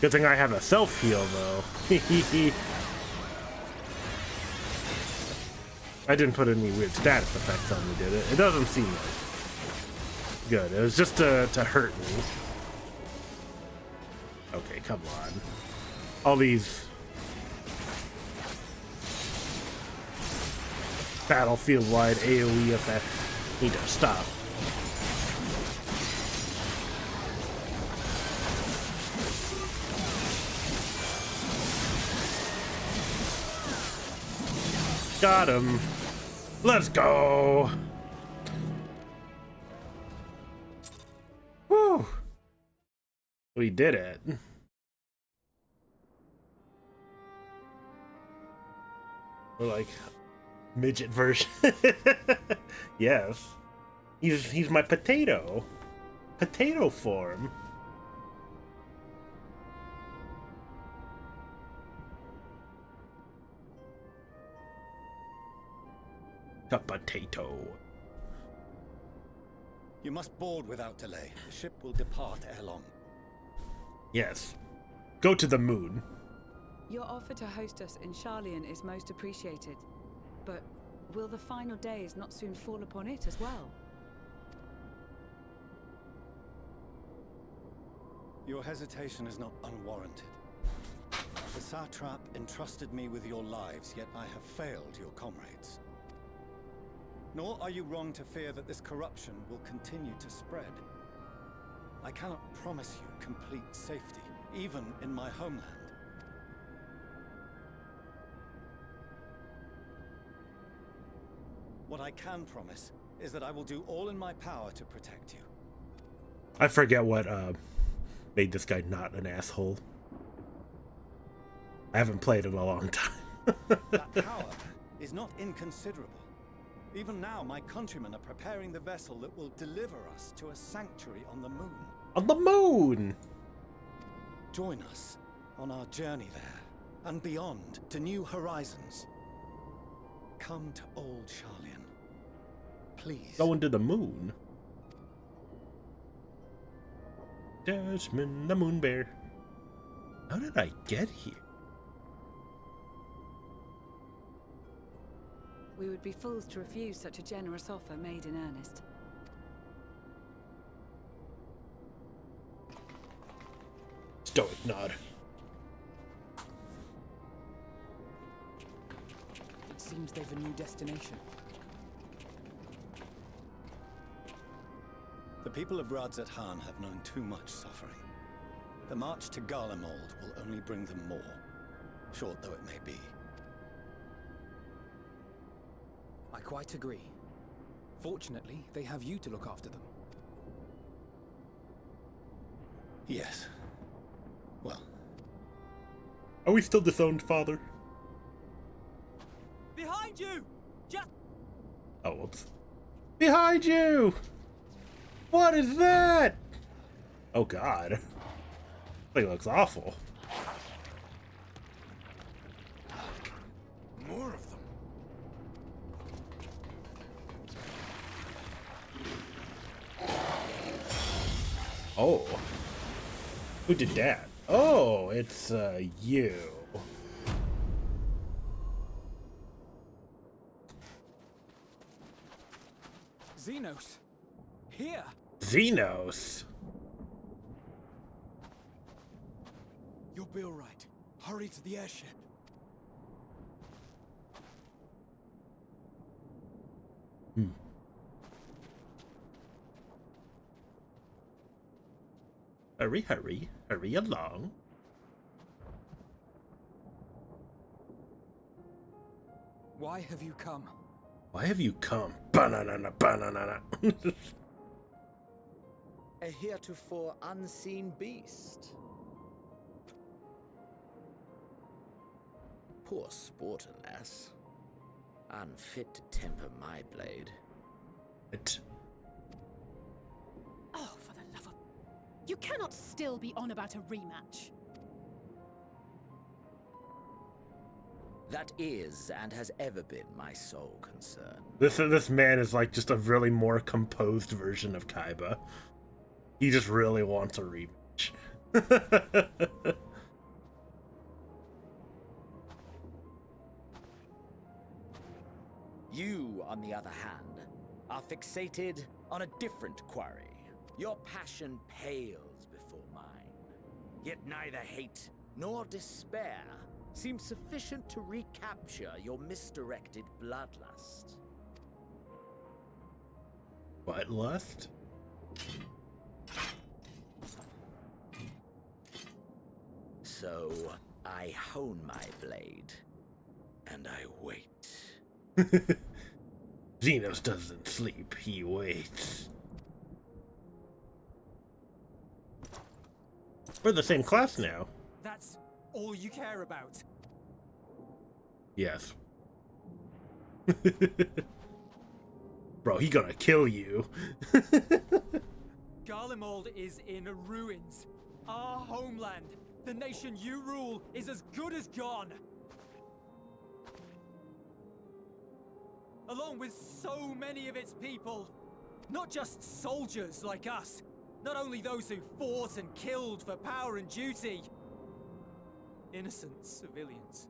Good thing I have a self-heal though. I didn't put any weird status effects on me, did it? It doesn't seem like. Good. It was just to hurt me. Okay, come on. All these battlefield-wide AoE effects need to stop. Got him. Let's go. Woo. We did it. We're like midget version. Yes. He's my potato. Potato form. A potato. You must board without delay. The ship will depart ere long. Yes. Go to the moon. Your offer to host us in Sharlayan is most appreciated. But will the final days not soon fall upon it as well? Your hesitation is not unwarranted. The satrap entrusted me with your lives, yet I have failed your comrades. Nor are you wrong to fear that this corruption will continue to spread. I cannot promise you complete safety, even in my homeland. What I can promise is that I will do all in my power to protect you. I forget what made this guy not an asshole. I haven't played in a long time. That power is not inconsiderable. Even now, my countrymen are preparing the vessel that will deliver us to a sanctuary on the moon. On the moon! Join us on our journey there, and beyond, to new horizons. Come to old Sharlayan. Please. Going to the moon? Desmond the Moon Bear. How did I get here? We would be fools to refuse such a generous offer made in earnest. Stoic nod. It seems they've a new destination. The people of Radzat-Han have known too much suffering. The march to Garlemald will only bring them more, short though it may be. I quite agree. Fortunately, they have you to look after them. Yes. Well. Are we still disowned, father? Behind you! Just... Oh, whoops. Behind you! What is that? Oh god. Thing looks awful. More of them. Oh. Who did that? Oh, it's you. Xenos! Here! Xenos. You'll be alright. Hurry to the airship. Hurry, hurry, hurry along. Why have you come? Why have you come? Banana, banana. A heretofore unseen beast. Poor sport, alas. Unfit to temper my blade. It. Oh, for the love of... You cannot still be on about a rematch. That is and has ever been my sole concern. This man is like just a really more composed version of Kaiba. He just really wants a rematch. You, on the other hand, are fixated on a different quarry. Your passion pales before mine. Yet neither hate nor despair seems sufficient to recapture your misdirected bloodlust. What lust? So, I hone my blade, and I wait. Xenos doesn't sleep, he waits. We're the same class now. That's all you care about. Yes. Bro, he gonna kill you. Garlemald is in ruins. Our homeland, the nation you rule, is as good as gone. Along with so many of its people. Not just soldiers like us. Not only those who fought and killed for power and duty. innocent civilians.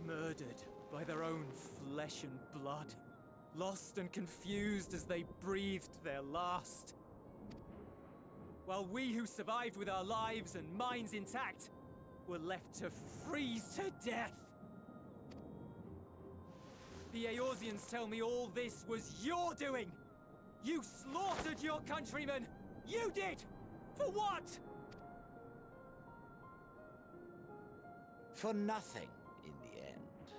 Murdered by their own flesh and blood. Lost and confused as they breathed their last. While we who survived with our lives and minds intact were left to freeze to death. The Eorzeans tell me all this was your doing! You slaughtered your countrymen! You did! For what? For nothing, in the end.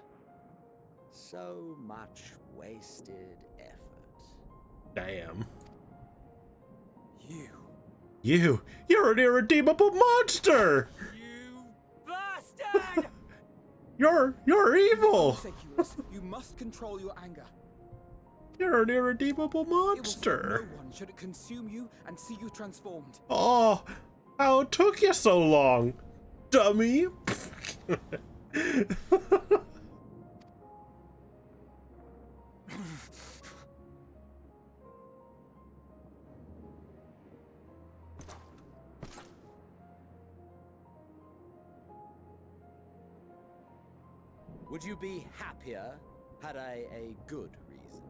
So much wasted effort. Damn. You're an irredeemable monster! You bastard! You're evil! Seculus, you must control your anger. You're an irredeemable It will monster! serve no one should it consume you and see you transformed. Oh, how it took you so long, dummy! Would you be happier had I a good reason?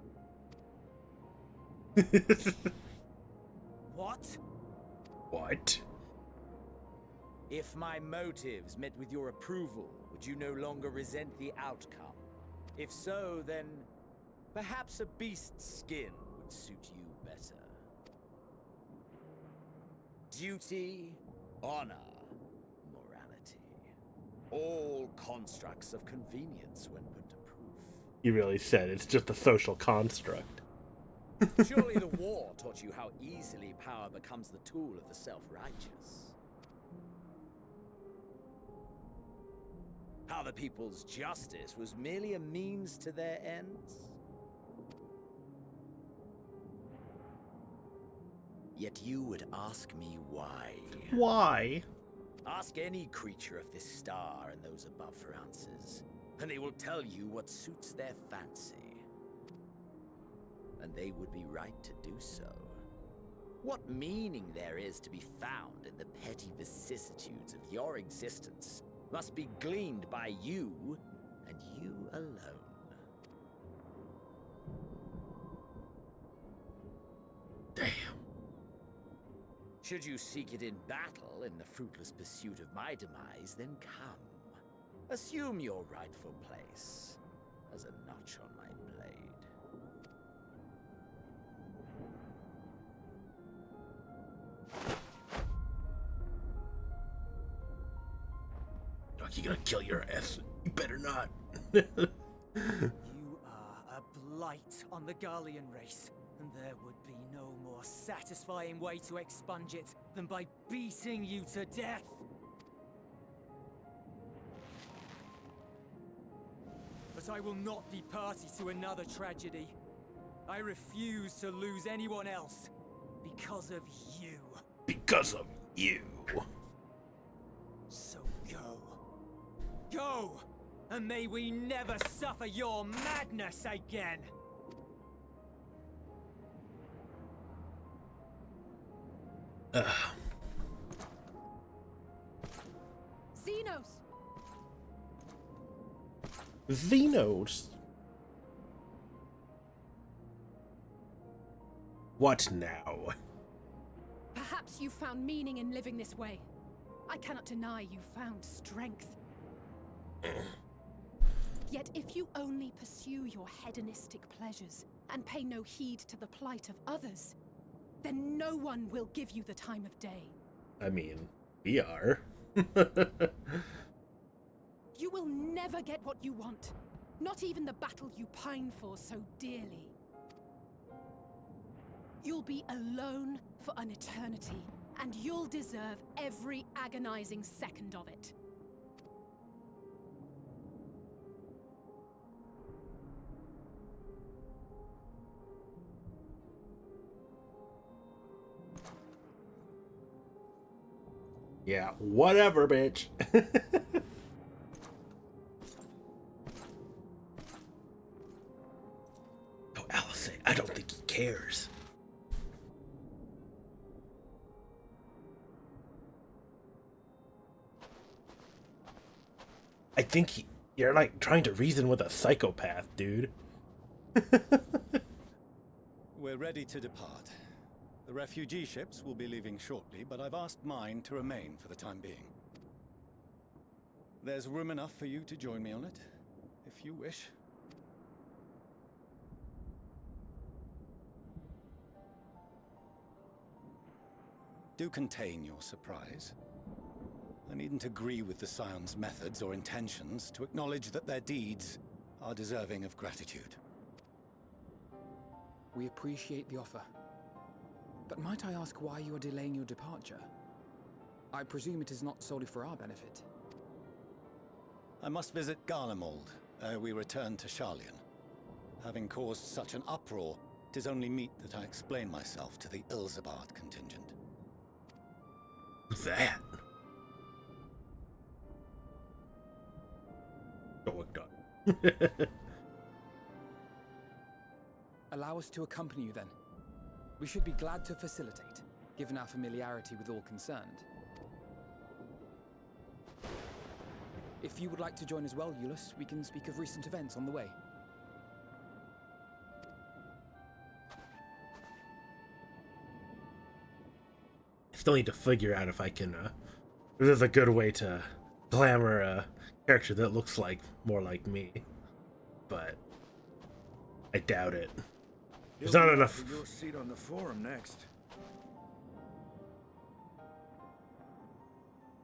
What? What? If my motives met with your approval, would you no longer resent the outcome? If so, then perhaps a beast's skin would suit you better. Duty, honor, morality. All constructs of convenience when put to proof. You really said it's just a social construct. Surely the war taught you how easily power becomes the tool of the self-righteous. How the people's justice was merely a means to their ends. Yet you would ask me why. Why? Ask any creature of this star and those above for answers, and they will tell you what suits their fancy. And they would be right to do so. What meaning there is to be found in the petty vicissitudes of your existence must be gleaned by you, and you alone. Damn. Should you seek it in battle in the fruitless pursuit of my demise, then come. Assume your rightful place as a notch on my blade. You're gonna kill your ass. You better not. You are a blight on the Garlean race, and there would be no more satisfying way to expunge it than by beating you to death. But I will not be party to another tragedy. I refuse to lose anyone else because of you. Because of you. So go. Go! And may we never suffer your madness again! Xenos! Xenos. What now? Perhaps you found meaning in living this way. I cannot deny you found strength. Yet if you only pursue your hedonistic pleasures and pay no heed to the plight of others, then no one will give you the time of day. I mean, we are. You will never get what you want. Not even the battle you pine for so dearly. You'll be alone for an eternity, and you'll deserve every agonizing second of it. Yeah, whatever, bitch. Oh, Alice, I don't think he cares. I think you're like trying to reason with a psychopath, dude. We're ready to depart. The refugee ships will be leaving shortly, but I've asked mine to remain for the time being. There's room enough for you to join me on it, if you wish. Do contain your surprise. I needn't agree with the Scion's methods or intentions to acknowledge that their deeds are deserving of gratitude. We appreciate the offer. But might I ask why you are delaying your departure? I presume it is not solely for our benefit. I must visit Garlemald ere we return to Sharlayan. Having caused such an uproar, it is only meet that I explain myself to the Ilsabard contingent. Who's that? Oh, God. Allow us to accompany you then. We should be glad to facilitate, given our familiarity with all concerned. If you would like to join as well, Eulus, we can speak of recent events on the way. I still need to figure out if I can, if there's a good way to glamour a character that looks like more like me. But I doubt it. There's not enough. Your seat on the forum next.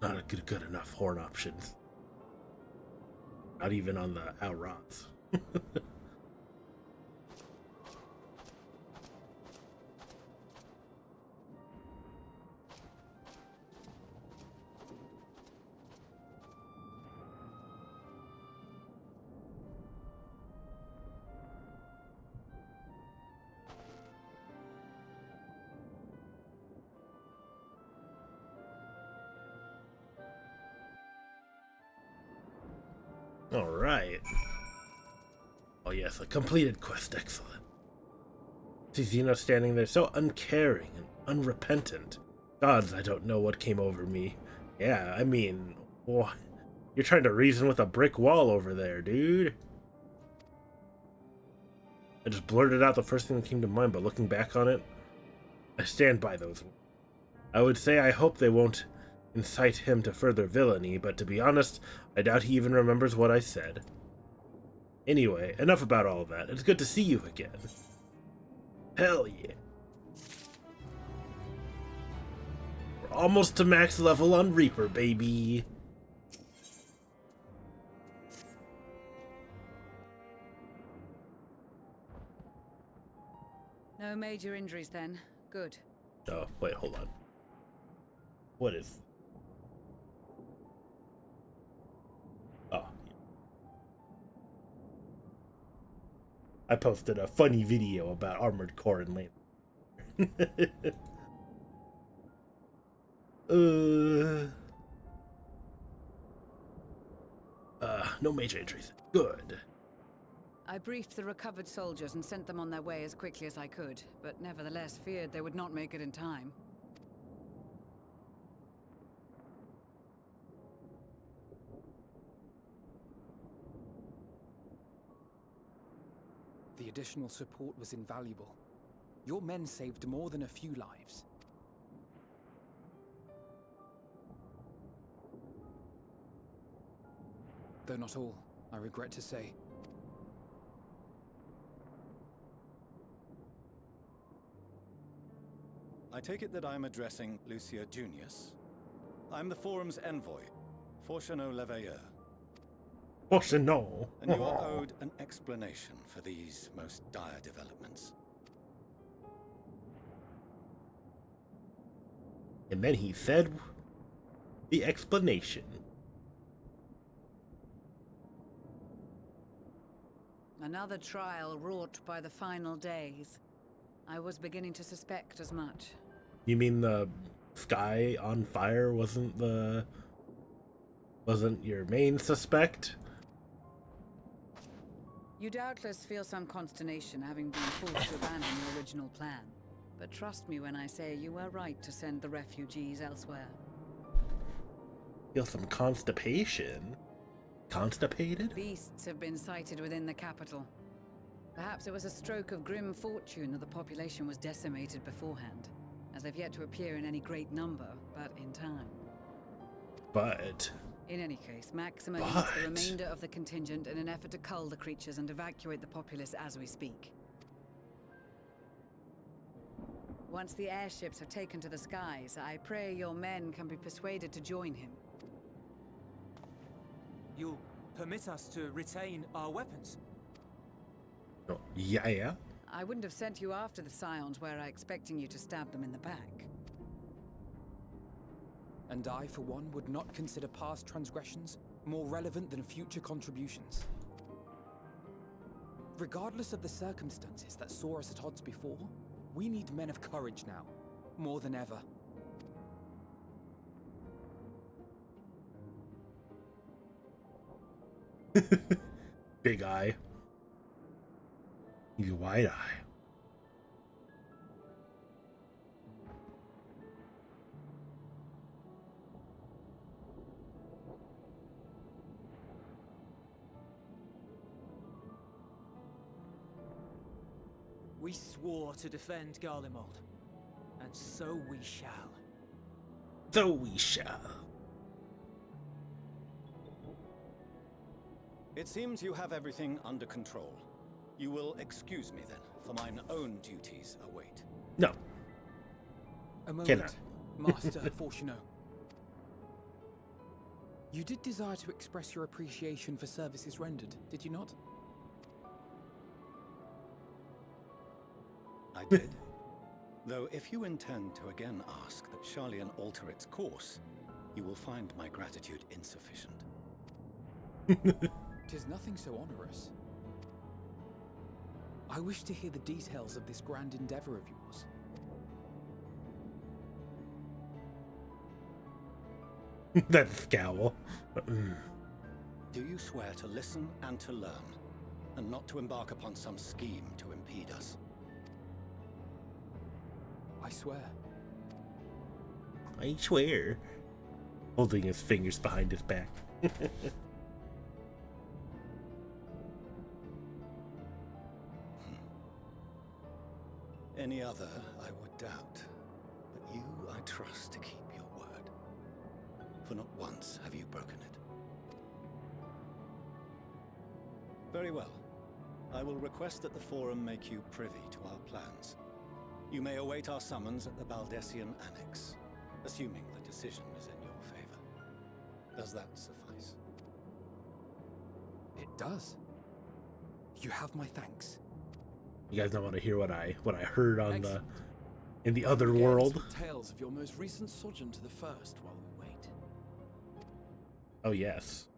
Not a good enough horn options. Not even on the Outrots. Alright. Oh yes, a completed quest, excellent. See Xeno standing there so uncaring and unrepentant. Gods, I don't know what came over me. Yeah, I mean, what? You're trying to reason with a brick wall over there, dude. I just blurted out the first thing that came to mind, but looking back on it, I stand by those words. I would say I hope they won't incite him to further villainy, but to be honest, I doubt he even remembers what I said. Anyway, enough about all that. It's good to see you again. Hell yeah. We're almost to max level on Reaper, baby. No major injuries then. Good. Oh, wait, hold on. What is... Oh. I posted a funny video about Armored Core and Lane. No major injuries. Good. I briefed the recovered soldiers and sent them on their way as quickly as I could, but nevertheless feared they would not make it in time. The additional support was invaluable. Your men saved more than a few lives. Though not all, I regret to say. I take it that I'm addressing Lucia Junius. I'm the forum's envoy, Fortuno Leveilleur. Fortuno. And you are owed an explanation for these most dire developments. And then he said the explanation. Another trial wrought by the final days. I was beginning to suspect as much. You mean the sky on fire wasn't your main suspect? You doubtless feel some consternation having been forced to abandon your original plan. But trust me when I say you were right to send the refugees elsewhere. Feel some constipation? Constipated? Beasts have been sighted within the capital. Perhaps it was a stroke of grim fortune that the population was decimated beforehand, as they've yet to appear in any great number, but in time. But... In any case, Maxima leads the remainder of the contingent in an effort to cull the creatures and evacuate the populace as we speak. Once the airships have taken to the skies, I pray your men can be persuaded to join him. You'll permit us to retain our weapons? Oh, yeah. I wouldn't have sent you after the Scions were I expecting you to stab them in the back. And I, for one, would not consider past transgressions more relevant than future contributions. Regardless of the circumstances that saw us at odds before, we need men of courage now, more than ever. Big eye. You wide eye. We swore to defend Garlemald, and so we shall. So we shall. It seems you have everything under control. You will excuse me then, for mine own duties await. No. A moment, Cannot. Master Fortuno. You did desire to express your appreciation for services rendered, did you not? I did. Though if you intend to again ask that Sharlayan alter its course, you will find my gratitude insufficient. 'Tis nothing so onerous. I wish to hear the details of this grand endeavor of yours. That scowl. Do you swear to listen and to learn, and not to embark upon some scheme to impede us? I swear. I swear. Holding his fingers behind his back. Any other, I would doubt. But you, I trust to keep your word. For not once have you broken it. Very well. I will request that the Forum make you privy to our plans. You may await our summons at the Baldessian Annex, assuming the decision is in your favor. Does that suffice? It does. You have my thanks. You guys don't want to hear what I heard on Excellent. in the other Again, world. some tales of your most recent sojourn to the First while we wait. Oh yes.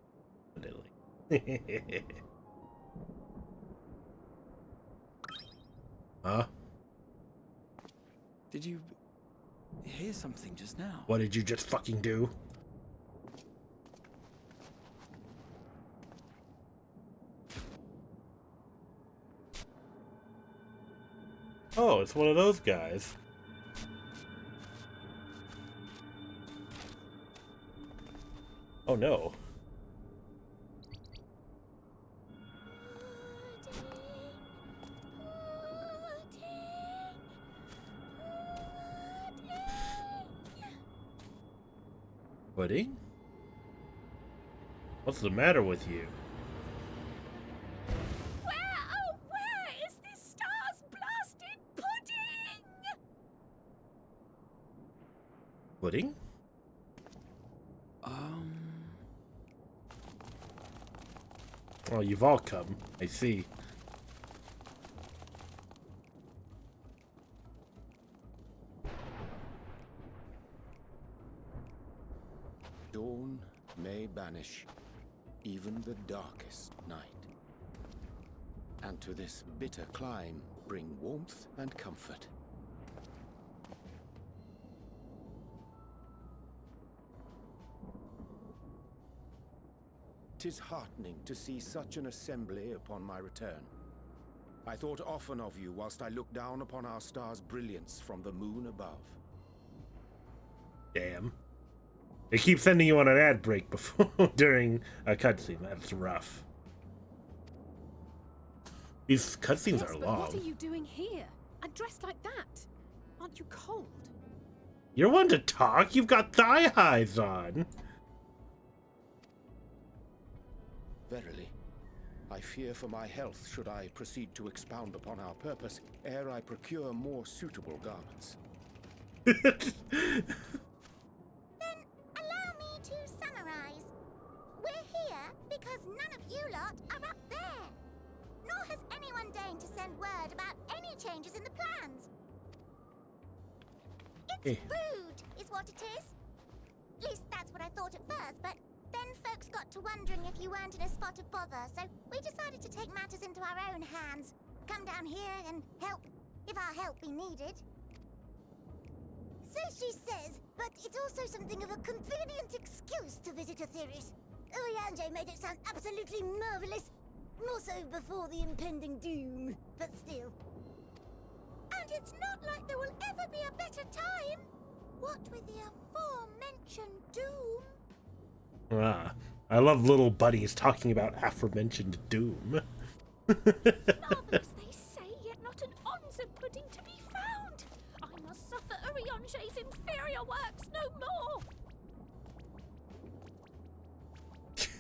Definitely. Huh? Did you hear something just now? What did you just fucking do? Oh, it's one of those guys. Oh no. Pudding? What's the matter with you? Where is this stars-blasted pudding? Pudding? Oh, you've all come. I see. Dawn may banish even the darkest night, and to this bitter clime bring warmth and comfort. 'Tis heartening to see such an assembly upon my return. I thought often of you whilst I looked down upon our star's brilliance from the moon above. Damn. They keep sending you on an ad break before during a cutscene. That's rough. These cutscenes are but long. what are you doing here? And dressed like that? Aren't you cold? You're one to talk. You've got thigh highs on. Verily, I fear for my health should I proceed to expound upon our purpose ere I procure more suitable garments. Then allow me to summarize. We're here because none of you lot are up there. Nor has anyone deigned to send word about any changes in the plans. It's rude, is what it is. At least that's what I thought at first, but then folks got to wondering if you weren't in a spot of bother, so we decided to take matters into our own hands. Come down here and help, if our help be needed. So she says, but it's also something of a convenient excuse to visit Aetheris. Urianger made it sound absolutely marvelous. More so before the impending doom, but still. And it's not like there will ever be a better time. What with the aforementioned doom? Ah, I love little buddies talking about aforementioned doom. Marvelous, they say, yet not an ounce of pudding to be found. I must suffer Urianger's inferior works no more.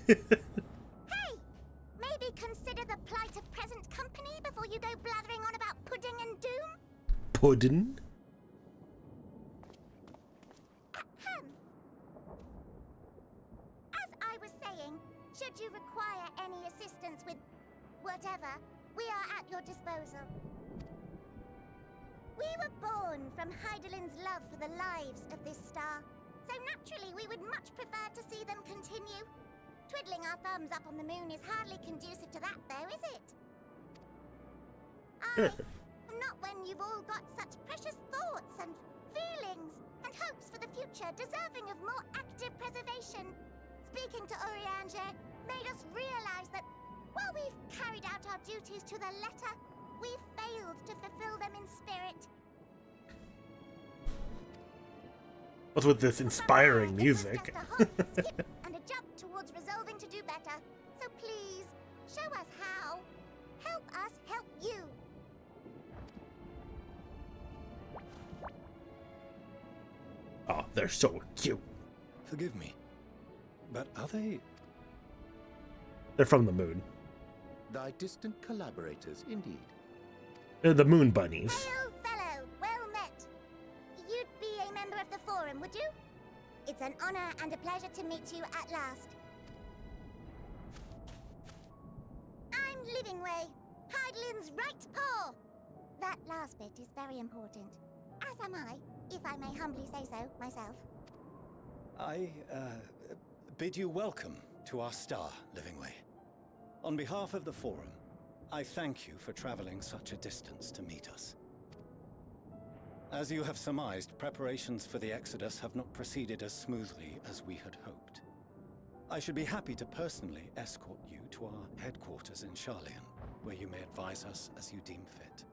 Hey, maybe consider the plight of present company before you go blathering on about pudding and doom. Puddin'? As I was saying, should you require any assistance with whatever, we are at your disposal. We were born from Hydaelyn's love for the lives of this star, so naturally we would much prefer to see them continue. Twiddling our thumbs up on the moon is hardly conducive to that, though, is it? Not when you've all got such precious thoughts and feelings and hopes for the future deserving of more active preservation. Speaking to Urianger made us realize that while we've carried out our duties to the letter, we've failed to fulfill them in spirit. What's with this inspiring music? Skip and a jump towards resolving to do better. So please, show us how. Help us help you. Oh, they're so cute. Forgive me, but are they They're from the moon. Thy distant collaborators, indeed. They're the moon bunnies. Hello, fellow. Well met. You'd be a member of the Forum, would you? It's an honor and a pleasure to meet you at last. I'm Livingway, Hydaelyn's right paw. That last bit is very important. As am I, if I may humbly say so myself. I bid you welcome to our star, Livingway. On behalf of the Forum, I thank you for traveling such a distance to meet us. As you have surmised, preparations for the Exodus have not proceeded as smoothly as we had hoped. I should be happy to personally escort you to our headquarters in Sharlayan, where you may advise us as you deem fit.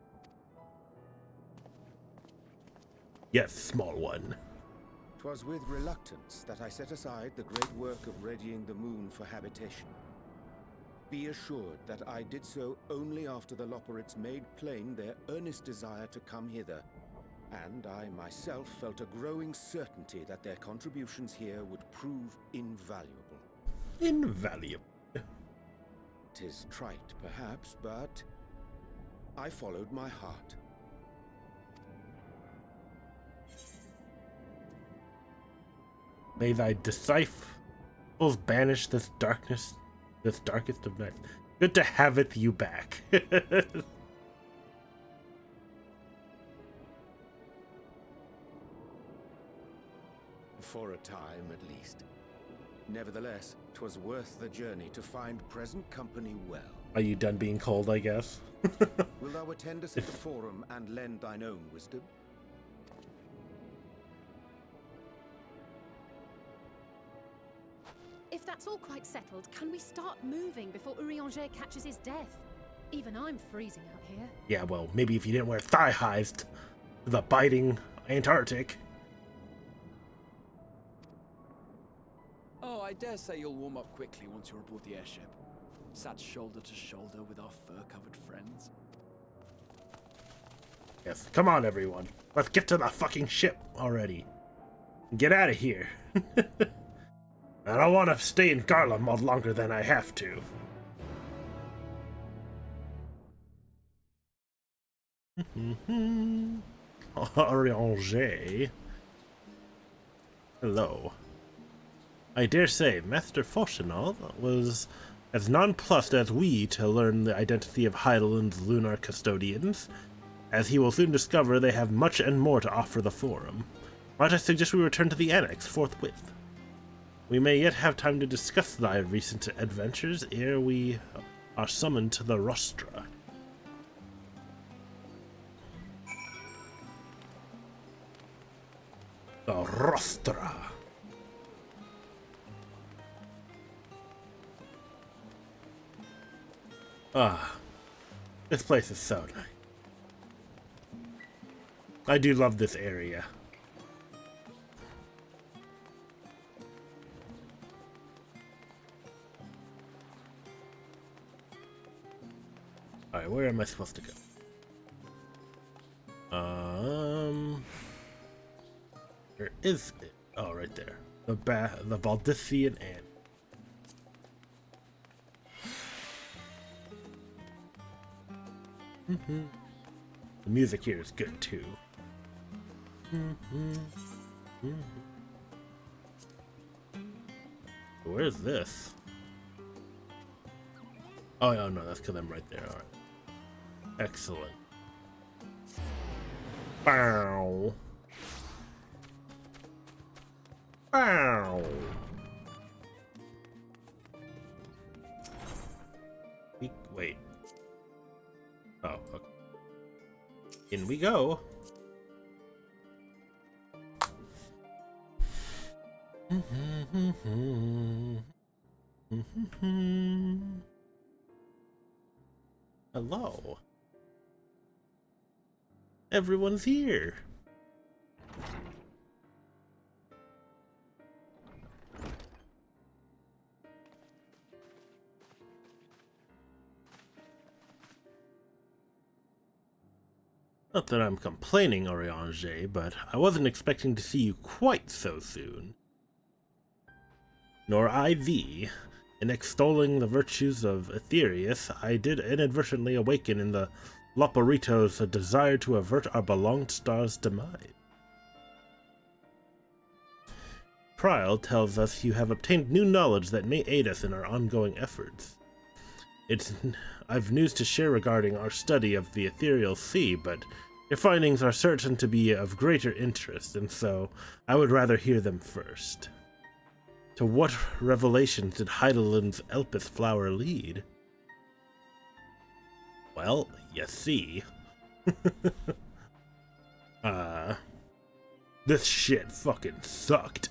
Yes, small one. 'Twas with reluctance that I set aside the great work of readying the moon for habitation. Be assured that I did so only after the Loporrits made plain their earnest desire to come hither, and I myself felt a growing certainty that their contributions here would prove invaluable. Invaluable. 'Tis trite, perhaps, but I followed my heart. May thy disciples banish this darkness, this darkest of nights. Good to haveth you back. For a time, at least. Nevertheless, 'twas worth the journey to find present company well. Are you done being cold, I guess? Wilt thou attend us at the Forum and lend thine own wisdom? If that's all quite settled, can we start moving before Urianger catches his death? Even I'm freezing out here. Yeah, well, maybe if you didn't wear thigh highs to the biting Antarctic. I dare say you'll warm up quickly once you're aboard the airship. Sat shoulder to shoulder with our fur-covered friends. Yes, come on, everyone. Let's get to the fucking ship already. Get out of here. I don't want to stay in Garlemald longer than I have to. Orianger. Hello. I dare say Master Fauchenal was as nonplussed as we to learn the identity of Heidelland's lunar custodians. As he will soon discover, they have much and more to offer the Forum. Might I suggest we return to the Annex forthwith? We may yet have time to discuss thy recent adventures ere we are summoned to the Rostra. The Rostra. Ah, this place is so nice. I do love this area. Alright, where am I supposed to go? Where is it? Oh, right there. The Baldissian Ant. The music here is good too. Where's this? Oh no, that's because I'm right there. All right. Excellent. Bow. Bow. Wait. Oh, okay. In we go. Hello. Everyone's here. Not that I'm complaining, Orianger, but I wasn't expecting to see you quite so soon. Nor I thee. In extolling the virtues of Aetherius, I did inadvertently awaken in the Loporitos a desire to avert our belonged star's demise. Prial tells us you have obtained new knowledge that may aid us in our ongoing efforts. I've news to share regarding our study of the ethereal sea, but your findings are certain to be of greater interest, and so I would rather hear them first. To what revelations did Heidelland's Elpis flower lead? Well, you see. This shit fucking sucked.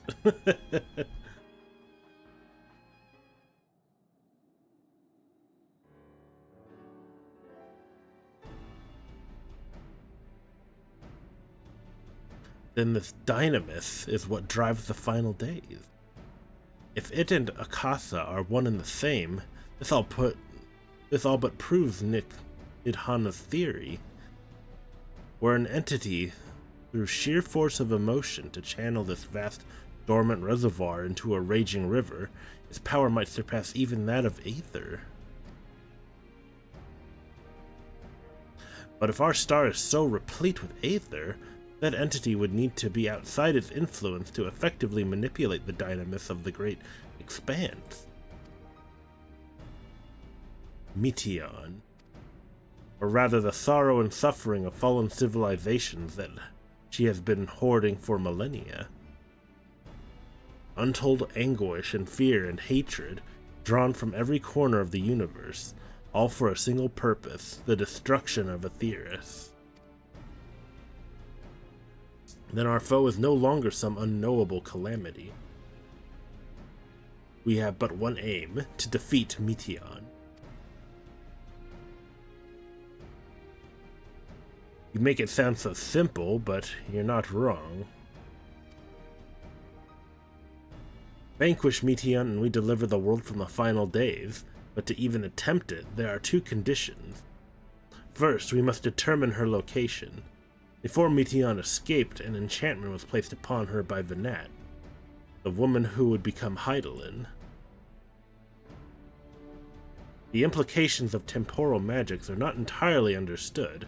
Then this dynamis is what drives the final days. If it and Akasa are one and the same, this all but proves Nick Idhana's theory. We're an entity through sheer force of emotion to channel this vast dormant reservoir into a raging river. Its power might surpass even that of Aether. But if our star is so replete with Aether, that entity would need to be outside its influence to effectively manipulate the dynamis of the great expanse. Meteion. Or rather the sorrow and suffering of fallen civilizations that she has been hoarding for millennia. Untold anguish and fear and hatred drawn from every corner of the universe, all for a single purpose, the destruction of Aetherius. Then our foe is no longer some unknowable calamity. We have but one aim, to defeat Meteion. You make it sound so simple, but you're not wrong. Vanquish Meteion and we deliver the world from the final days, but to even attempt it, there are 2 conditions. First, we must determine her location. Before Meteion escaped, an enchantment was placed upon her by Venat, the woman who would become Hydaelyn. The implications of temporal magics are not entirely understood,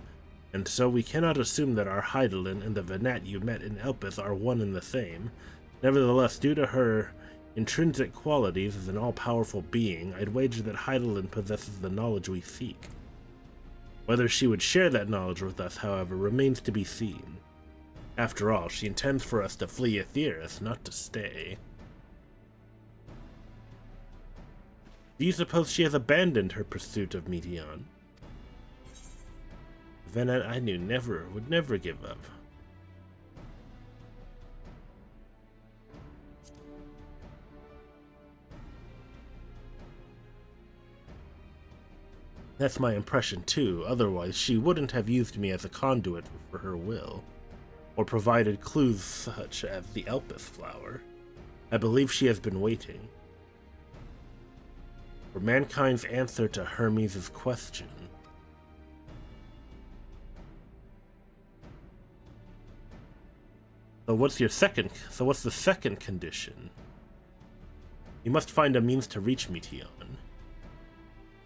and so we cannot assume that our Hydaelyn and the Venat you met in Elpis are one and the same. Nevertheless, due to her intrinsic qualities as an all-powerful being, I'd wager that Hydaelyn possesses the knowledge we seek. Whether she would share that knowledge with us, however, remains to be seen. After all, she intends for us to flee Aetheris, not to stay. Do you suppose she has abandoned her pursuit of Meteion? Venat I knew would never give up. That's my impression too, otherwise she wouldn't have used me as a conduit for her will, or provided clues such as the Elpis flower. I believe she has been waiting for mankind's answer to Hermes' question. So what's the second condition? You must find a means to reach Meteion.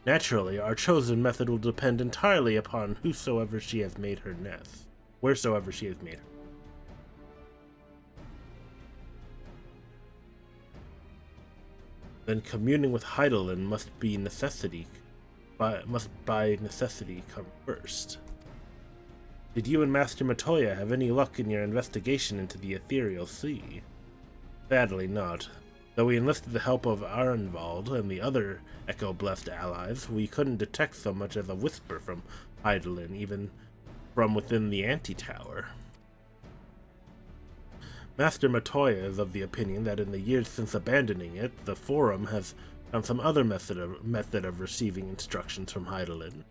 Naturally, our chosen method will depend entirely upon whosoever she has made her nest, wheresoever she has made her. Then communing with Hydaelyn must by necessity come first. Did you and Master Matoya have any luck in your investigation into the Ethereal Sea? Sadly not. Though we enlisted the help of Arenvald and the other Echo-blessed allies, we couldn't detect so much as a whisper from Hydaelyn, even from within the Anti-Tower. Master Matoya is of the opinion that in the years since abandoning it, the Forum has found some other method of receiving instructions from Hydaelyn.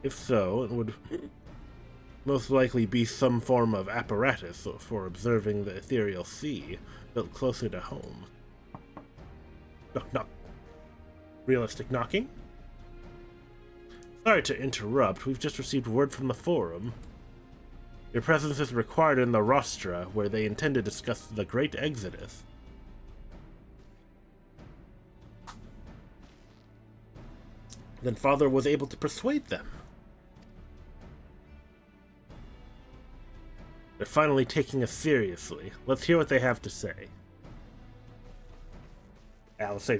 If so, it would most likely be some form of apparatus for observing the Ethereal Sea, built closer to home. Knock, knock. Realistic knocking? Sorry to interrupt, we've just received word from the Forum. Your presence is required in the Rostra, where they intend to discuss the Great Exodus. Then Father was able to persuade them. They're finally taking us seriously. Let's hear what they have to say. Alice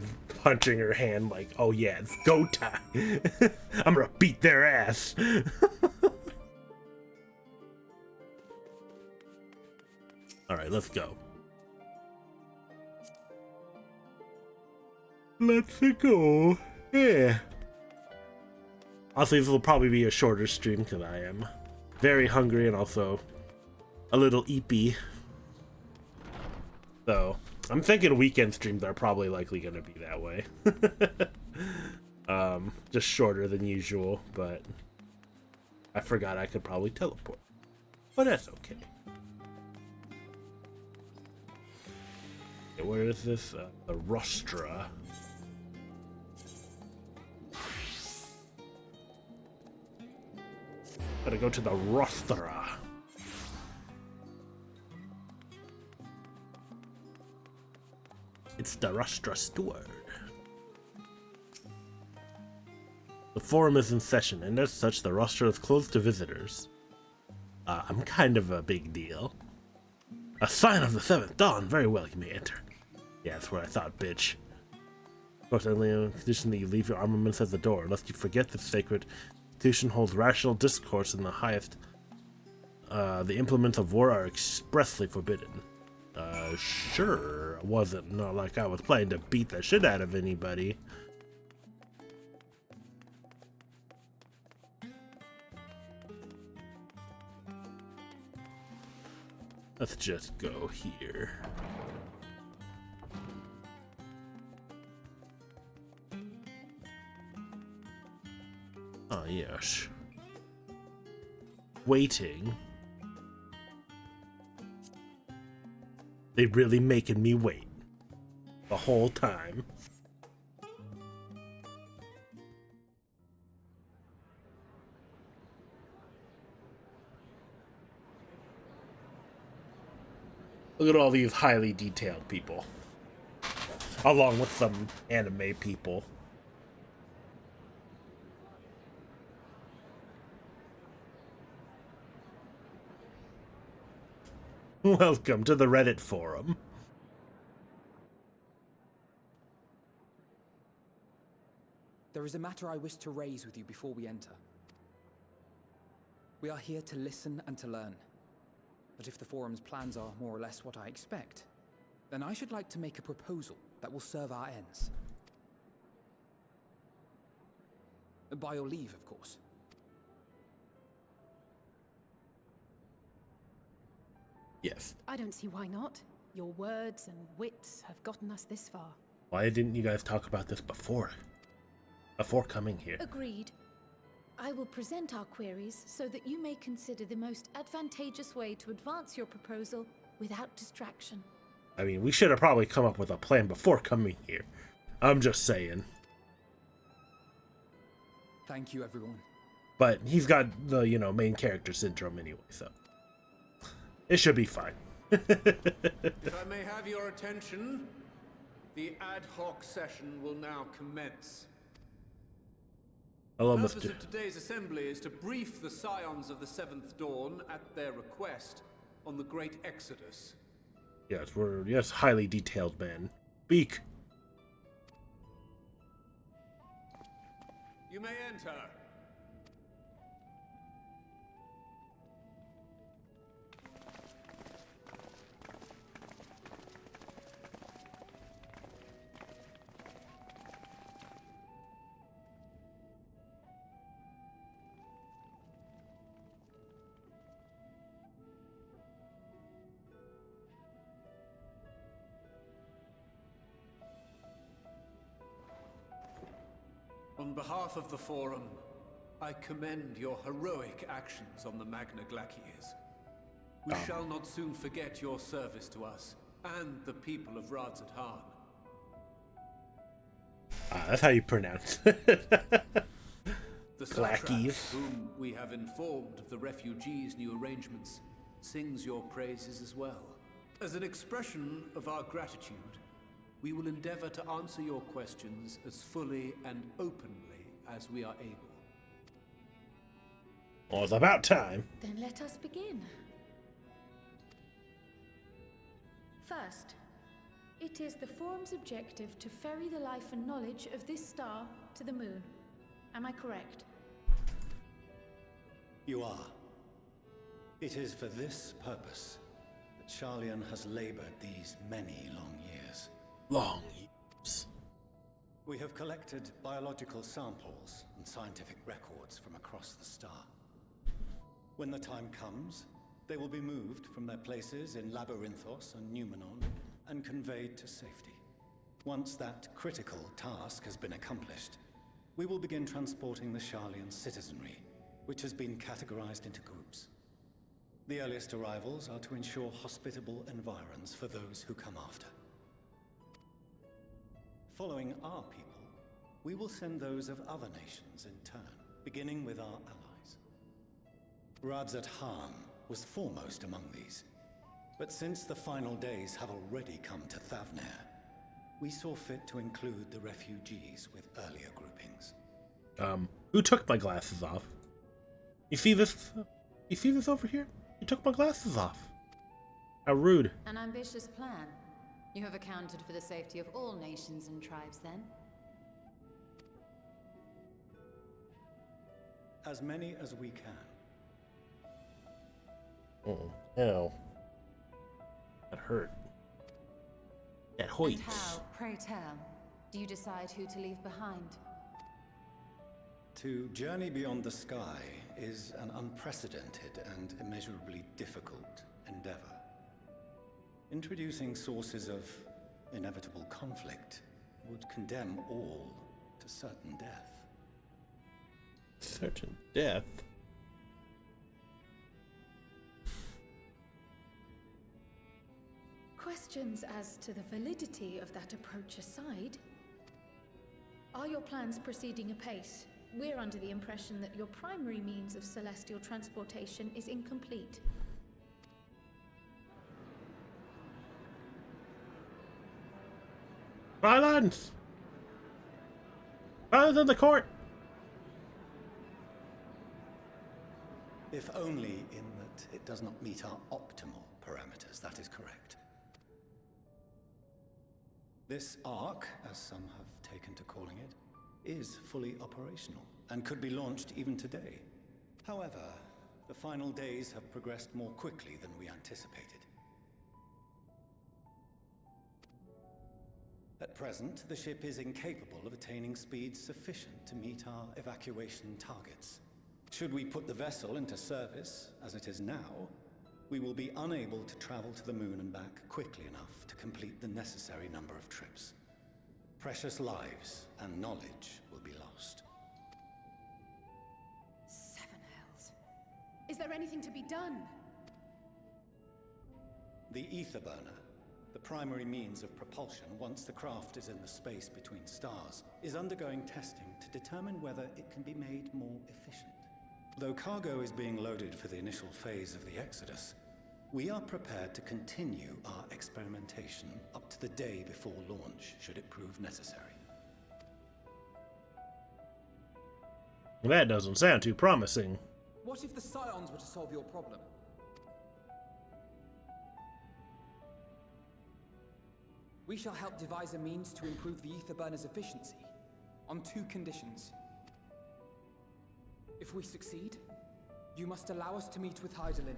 punching her hand like, oh yeah, it's go time. I'm gonna beat their ass. Alright, let's go. Let's go. Yeah. Honestly, this will probably be a shorter stream because I am very hungry and also a little eepy. So, I'm thinking weekend streams are probably likely going to be that way. Just shorter than usual, but I forgot I could probably teleport. But that's okay. Okay, where is this? The Rostra. Gotta go to the Rostra. It's the Rostra Steward. The Forum is in session, and as such, the Rostra is closed to visitors. I'm kind of a big deal. A sign of the 7th dawn. Very well, you may enter. Yeah, that's what I thought, bitch. Of course, only on condition that you leave your armaments at the door, lest you forget the sacred institution holds rational discourse in the highest. The implements of war are expressly forbidden. Sure. It wasn't not like I was planning to beat the shit out of anybody. Let's just go here. Oh, yes. Waiting. They really making me wait. the whole time. Look at all these highly detailed people. Along with some anime people. Welcome to the Reddit forum. There is a matter I wish to raise with you before we enter. We are here to listen and to learn. But if the forum's plans are more or less what I expect, then I should like to make a proposal that will serve our ends. By your leave, of course. Yes. I don't see why not. Your words and wits have gotten us this far. Why didn't you guys talk about this before? Before coming here? Agreed. I will present our queries so that you may consider the most advantageous way to advance your proposal without distraction. I mean, we should have probably come up with a plan before coming here. I'm just saying. Thank you, everyone. But he's got the, main character syndrome anyway, so it should be fine. If I may have your attention, the ad hoc session will now commence. Hello, The purpose Mr. of today's assembly is to brief the Scions of the Seventh Dawn at their request on the Great Exodus. Yes, highly detailed, man. Speak. You may enter. On behalf of the Forum, I commend your heroic actions on the Magna Glaciers. We shall not soon forget your service to us and the people of Radzat Han. That's how you pronounce it. The Satrap, Glackies. whom we have informed of the refugees' new arrangements, sings your praises as well. As an expression of our gratitude, we will endeavor to answer your questions as fully and openly as we are able. Well, it's about time. Then let us begin. First, it is the Forum's objective to ferry the life and knowledge of this star to the moon. Am I correct? You are. It is for this purpose that Sharlayan has labored these many long years. Long years. We have collected biological samples and scientific records from across the star. When the time comes, they will be moved from their places in Labyrinthos and Numenor and conveyed to safety. Once that critical task has been accomplished, we will begin transporting the Sharlayan citizenry, which has been categorized into groups. The earliest arrivals are to ensure hospitable environs for those who come after. Following our people, we will send those of other nations in turn, beginning with our allies. Radzat Han was foremost among these, but since the final days have already come to Thavnair, we saw fit to include the refugees with earlier groupings. Who took my glasses off? You see this? You see this over here? You took my glasses off. How rude. An ambitious plan. You have accounted for the safety of all nations and tribes, then? As many as we can. Oh, hell. That hurt. That And hoits. how, pray tell, do you decide who to leave behind? To journey beyond the sky is an unprecedented and immeasurably difficult endeavor. Introducing sources of inevitable conflict would condemn all to certain death. Certain death? Questions as to the validity of that approach aside, are your plans proceeding apace? We're under the impression that your primary means of celestial transportation is incomplete. Silence! Silence in the court! If only in that it does not meet our optimal parameters, that is correct. This Ark, as some have taken to calling it, is fully operational and could be launched even today. However, the final days have progressed more quickly than we anticipated. At present, the ship is incapable of attaining speeds sufficient to meet our evacuation targets. Should we put the vessel into service, as it is now, we will be unable to travel to the moon and back quickly enough to complete the necessary number of trips. Precious lives and knowledge will be lost. Seven hells. Is there anything to be done? The ether burner, the primary means of propulsion once the craft is in the space between stars, is undergoing testing to determine whether it can be made more efficient. Though cargo is being loaded for the initial phase of the Exodus, we are prepared to continue our experimentation up to the day before launch, should it prove necessary. That doesn't sound too promising. What if the Scions were to solve your problem? We shall help devise a means to improve the ether burner's efficiency, on 2 conditions. If we succeed, you must allow us to meet with Hydaelyn.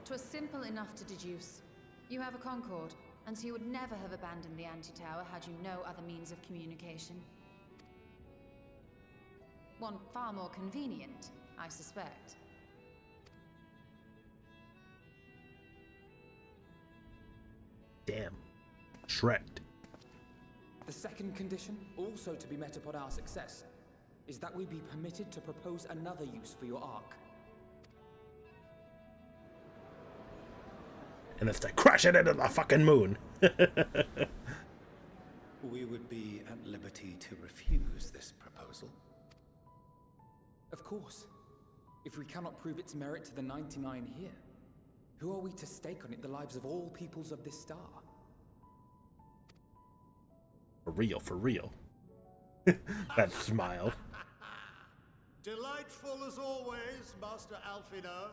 'Twas simple enough to deduce. You have a Concord, and so you would never have abandoned the Anti-Tower had you no other means of communication. One far more convenient, I suspect. Damn. Shrek'd. The second condition, also to be met upon our success, is that we be permitted to propose another use for your Ark. And that's to crash it into the fucking moon. We would be at liberty to refuse this proposal. Of course. If we cannot prove its merit to the 99 here, who are we to stake on it the lives of all peoples of this star? For real, for real. That smile. Delightful as always, Master Alphinaud.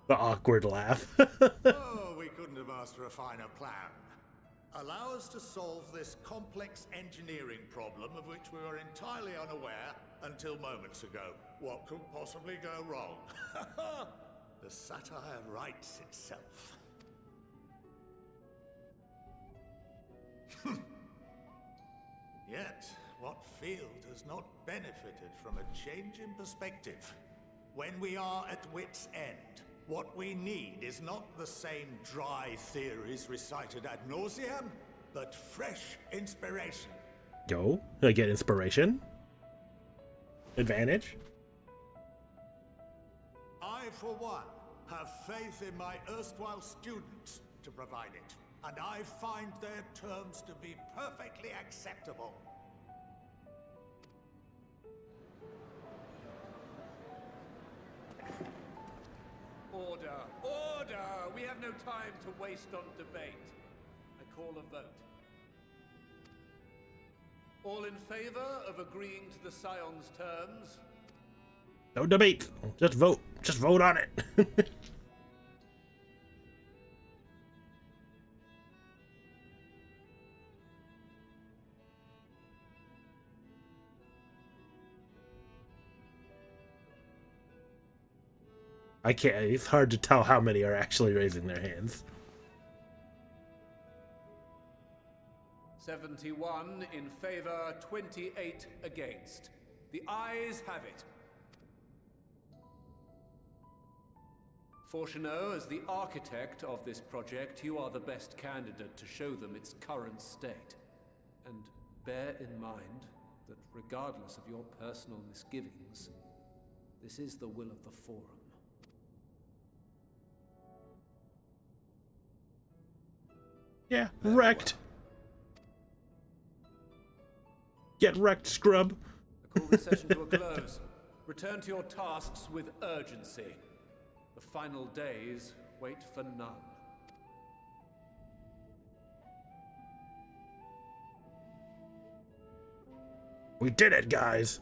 The awkward laugh. Oh, we couldn't have asked for a finer plan. Allow us to solve this complex engineering problem of which we were entirely unaware until moments ago. What could possibly go wrong? The satire writes itself. Yet, what field has not benefited from a change in perspective? When we are at wit's end, what we need is not the same dry theories recited ad nauseam, but fresh inspiration. Yo, I get inspiration. Advantage. I, for one, have faith in my erstwhile students to provide it, and I find their terms to be perfectly acceptable. Order! Order! We have no time to waste on debate. I call a vote. All in favor of agreeing to the Scion's terms? No debate. Just vote. Just vote on it. I can't. It's hard to tell how many are actually raising their hands. 71 in favor, 28 against. The ayes have it. Fourcheneau, as the architect of this project, you are the best candidate to show them its current state. And bear in mind that regardless of your personal misgivings, this is the will of the Forum. Yeah, wrecked. Get wrecked, scrub. I call this session to a close. Return to your tasks with urgency. The final days wait for none. We did it, guys.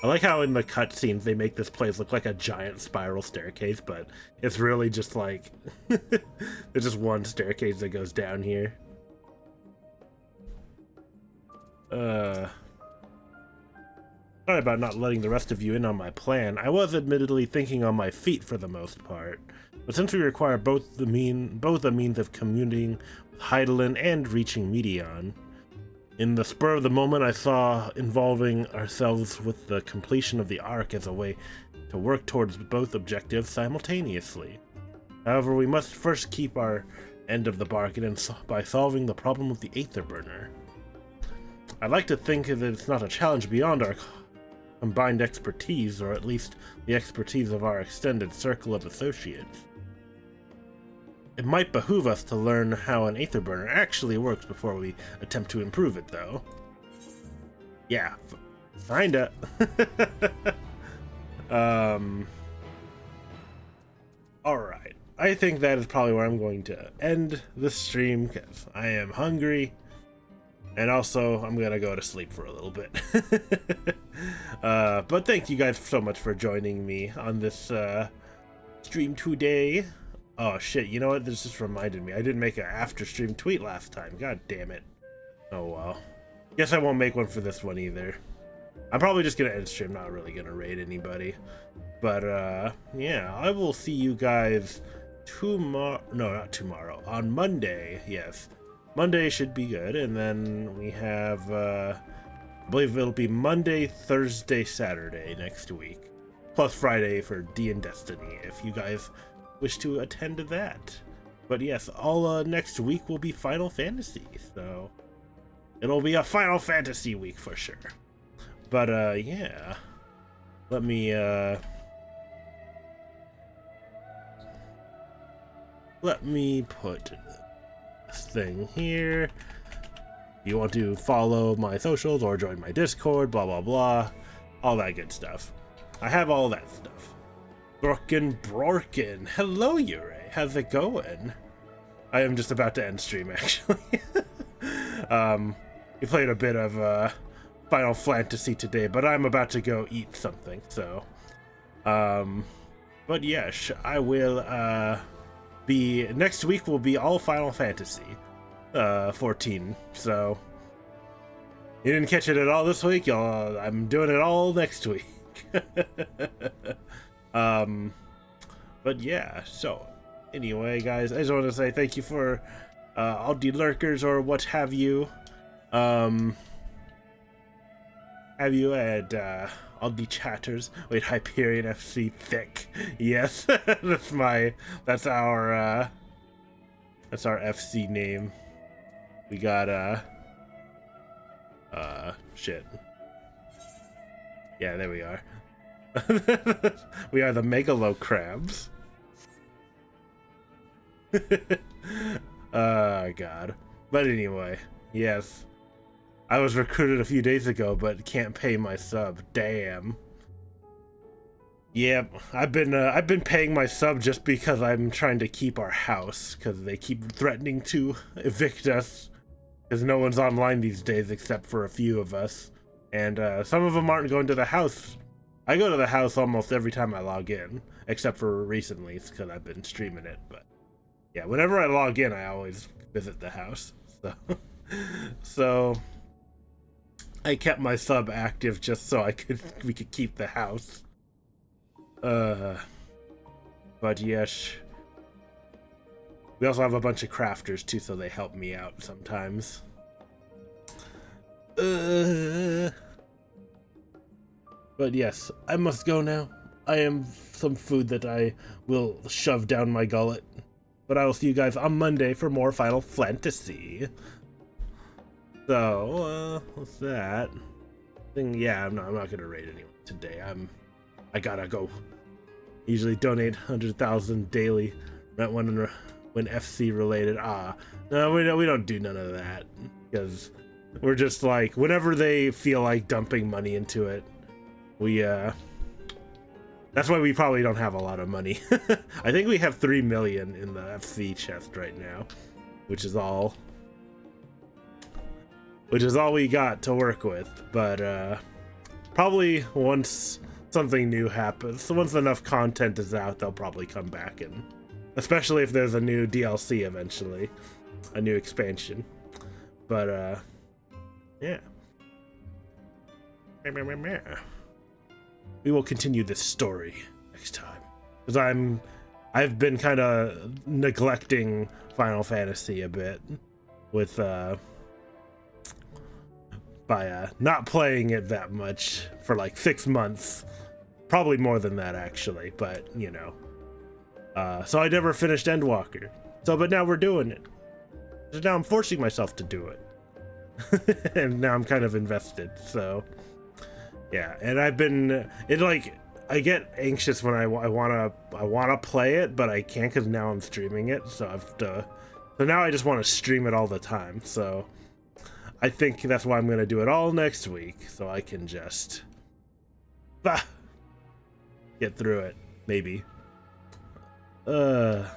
I like how in the cutscenes they make this place look like a giant spiral staircase, but it's really just like there's just one staircase that goes down here. Sorry about not letting the rest of you in on my plan. I was admittedly thinking on my feet for the most part, but since we require both a means of communing with Hydaelyn and reaching Meteion, in the spur of the moment I saw involving ourselves with the completion of the Ark as a way to work towards both objectives simultaneously. However, we must first keep our end of the bargain by solving the problem of the Aetherburner. I'd like to think that it's not a challenge beyond our combined expertise, or at least the expertise of our extended circle of associates. It might behoove us to learn how an Aetherburner actually works before we attempt to improve it, though. Yeah, kinda. Alright. I think that is probably where I'm going to end this stream, because I am hungry. And also, I'm gonna go to sleep for a little bit. But thank you guys so much for joining me on this stream today. Oh shit, you know what? This just reminded me. I didn't make an after stream tweet last time. God damn it. Oh well. Guess I won't make one for this one either. I'm probably just gonna end stream, not really gonna raid anybody. But yeah, I will see you guys tomorrow. No, not tomorrow. On Monday, yes. Monday should be good, and then we have, I believe it'll be Monday, Thursday, Saturday next week. Plus Friday for D and Destiny, if you guys wish to attend to that. But yes, all next week will be Final Fantasy, so it'll be a Final Fantasy week for sure. But yeah, let me put this thing here. You want to follow my socials or join my Discord, blah blah blah, all that good stuff. I have all that stuff. Brorkin, hello Yurei, how's it going? I am just about to end stream actually. We played a bit of Final Fantasy today, but I'm about to go eat something, so but yes, I will be next week will be all Final Fantasy 14, so you didn't catch it at all this week, y'all. I'm doing it all next week. But yeah, so anyway guys, I just want to say thank you for all the lurkers or what have you, and all the chatters. Wait, Hyperion FC thick. Yes, that's our FC name. We got shit. Yeah, there we are. We are the Megalo Crabs. Oh god. But anyway, yes. I was recruited a few days ago, but can't pay my sub. Damn. Yep, I've been paying my sub just because I'm trying to keep our house, because they keep threatening to evict us, because no one's online these days except for a few of us, and some of them aren't going to the house. I go to the house almost every time I log in, except for recently, because I've been streaming it, but yeah, whenever I log in, I always visit the house, so I kept my sub active just so we could keep the house. But yes, we also have a bunch of crafters too, so they help me out sometimes. But yes, I must go now. I am some food that I will shove down my gullet. But I will see you guys on Monday for more Final Fantasy. So, what's that? Yeah, I'm not gonna raid anyone today. I gotta go. Usually donate 100,000 daily. Not when FC related. No, we don't do none of that because we're just like whenever they feel like dumping money into it, we that's why we probably don't have a lot of money. I think we have 3 million in the FC chest right now, which is all we got to work with. But probably once something new happens, once enough content is out, they'll probably come back, and especially if there's a new DLC eventually, a new expansion. But yeah. We will continue this story next time, because I've been kind of neglecting Final Fantasy a bit with by not playing it that much for like 6 months, probably more than that actually, but you know, so I never finished Endwalker. But now we're doing it. So now I'm forcing myself to do it, and now I'm kind of invested. So yeah, and I've been I get anxious when I wanna play it, but I can't because now I'm streaming it. So now I just want to stream it all the time. So I think that's why I'm gonna do it all next week, so I can just get through it, maybe. But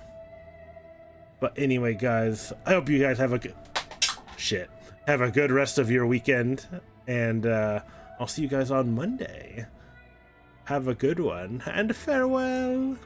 anyway, guys, I hope you guys have a good rest of your weekend, and I'll see you guys on Monday. Have a good one, and farewell.